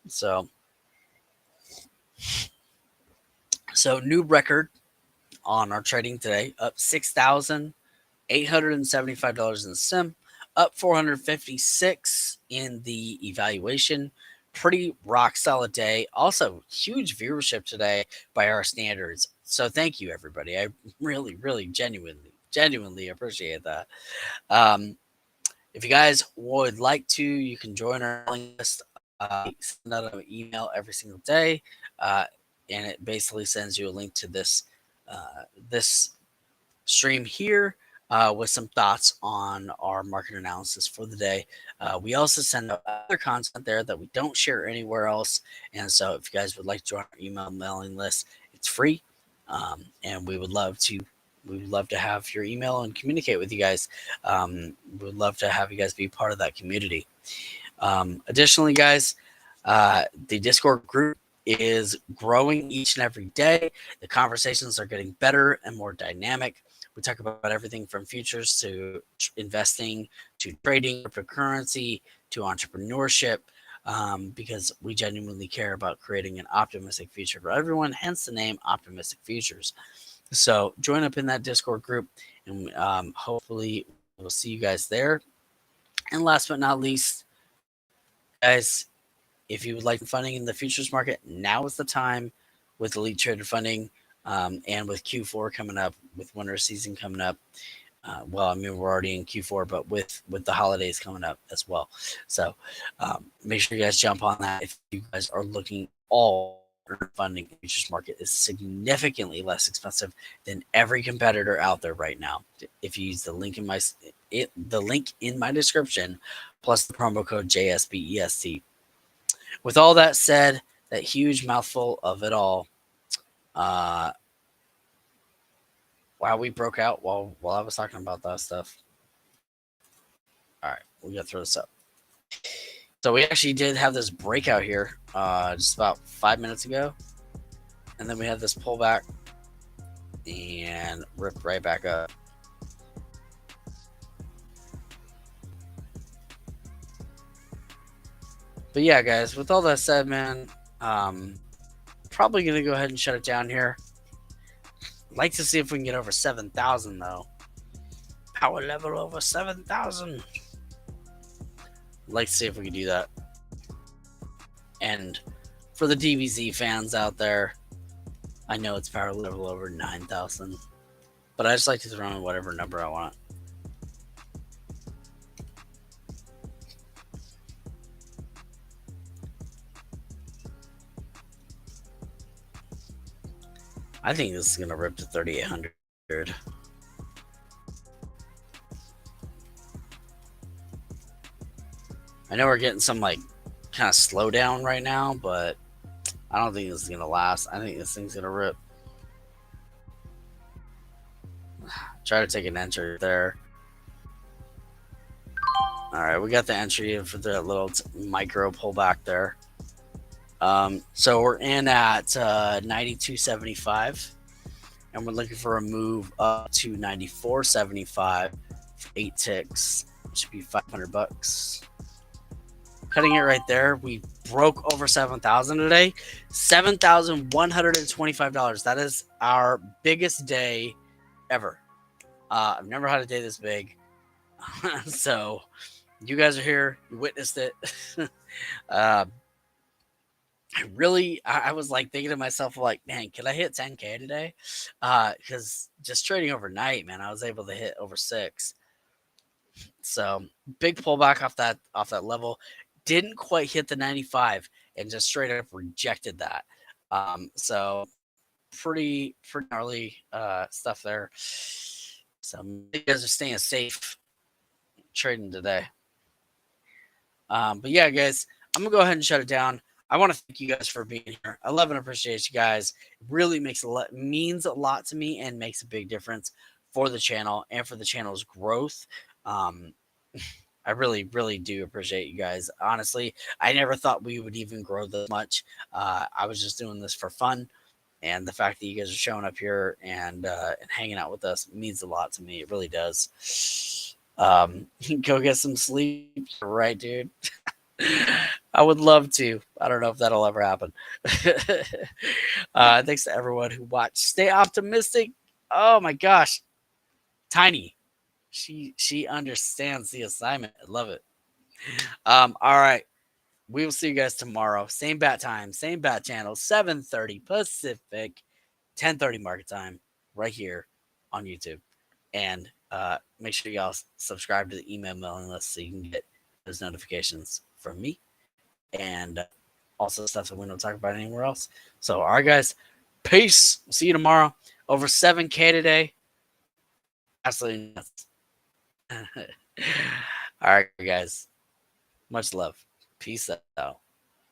So new record on our trading today, up $6,875 in the sim, up 456 in the evaluation. Pretty rock solid day. Also, huge viewership today by our standards. So thank you, everybody. I really, really genuinely appreciate that. If you guys would like to, you can join our mailing list. Send out an email every single day, and it basically sends you a link to this stream here with some thoughts on our market analysis for the day. We also send out other content there that we don't share anywhere else. And so if you guys would like to join our email mailing list, it's free. And we would love to have your email and communicate with you guys. We would love to have you guys be part of that community. Additionally, guys, the Discord group is growing each and every day. The conversations are getting better and more dynamic. We talk about everything from futures to investing to trading, cryptocurrency to entrepreneurship, because we genuinely care about creating an optimistic future for everyone, hence the name Optimistic Futures. So join up in that Discord group, and hopefully we'll see you guys there. And last but not least, guys, if you would like funding in the futures market, now is the time with Elite Trader funding, and with Q4 coming up, with winter season coming up. Well, I mean, we're already in Q4, but with the holidays coming up as well. So make sure you guys jump on that if you guys are looking all funding. The futures market is significantly less expensive than every competitor out there right now. If you use the link in my description plus the promo code JSBEST. With all that said, that huge mouthful of it all, wow, we broke out while I was talking about that stuff. All right, we got to throw this up. So we actually did have this breakout here just about 5 minutes ago. And then we had this pullback and ripped right back up. But yeah, guys, with all that said, man, probably going to go ahead and shut it down here. Like to see if we can get over 7,000 though. Power level over 7,000. Like to see if we can do that. And for the DBZ fans out there, I know it's power level over 9,000, but I just like to throw in whatever number I want. I think this is going to rip to 3,800. I know we're getting some like kind of slowdown right now, but I don't think this is going to last. I think this thing's going to rip. Try to take an entry there. All right, we got the entry for the little micro pullback there. So we're in at 92.75, and we're looking for a move up to 94.75 for 8 ticks. Should be $500. Cutting it right there. We broke over 7,000 today. $7,125. That is our biggest day ever. I've never had a day this big. So you guys are here. You witnessed it. I was like thinking to myself, like, man, can I hit 10K today? Because just trading overnight, man, I was able to hit over 6. So big pullback off that level. Didn't quite hit the 95 and just straight up rejected that. So pretty gnarly stuff there. So you guys are staying safe trading today. But yeah, guys, I'm gonna go ahead and shut it down. I want to thank you guys for being here. I love and appreciate you guys. It really means a lot to me and makes a big difference for the channel and for the channel's growth. I really do appreciate you guys. Honestly, I never thought we would even grow this much. I was just doing this for fun, and the fact that you guys are showing up here and hanging out with us means a lot to me. It really does. Go get some sleep, right, dude? I would love to. I don't know if that'll ever happen. Thanks to everyone who watched. Stay optimistic. Oh my gosh, Tiny. She understands the assignment. I love it. All right. We will see you guys tomorrow. Same bat time, same bat channel, 7:30 Pacific, 10:30 market time, right here on YouTube. And make sure y'all subscribe to the email mailing list so you can get those notifications from me and also stuff that we don't talk about anywhere else. So, all right, guys. Peace. See you tomorrow. Over 7K today. Absolutely nuts. All right, guys. Much love. Peace out.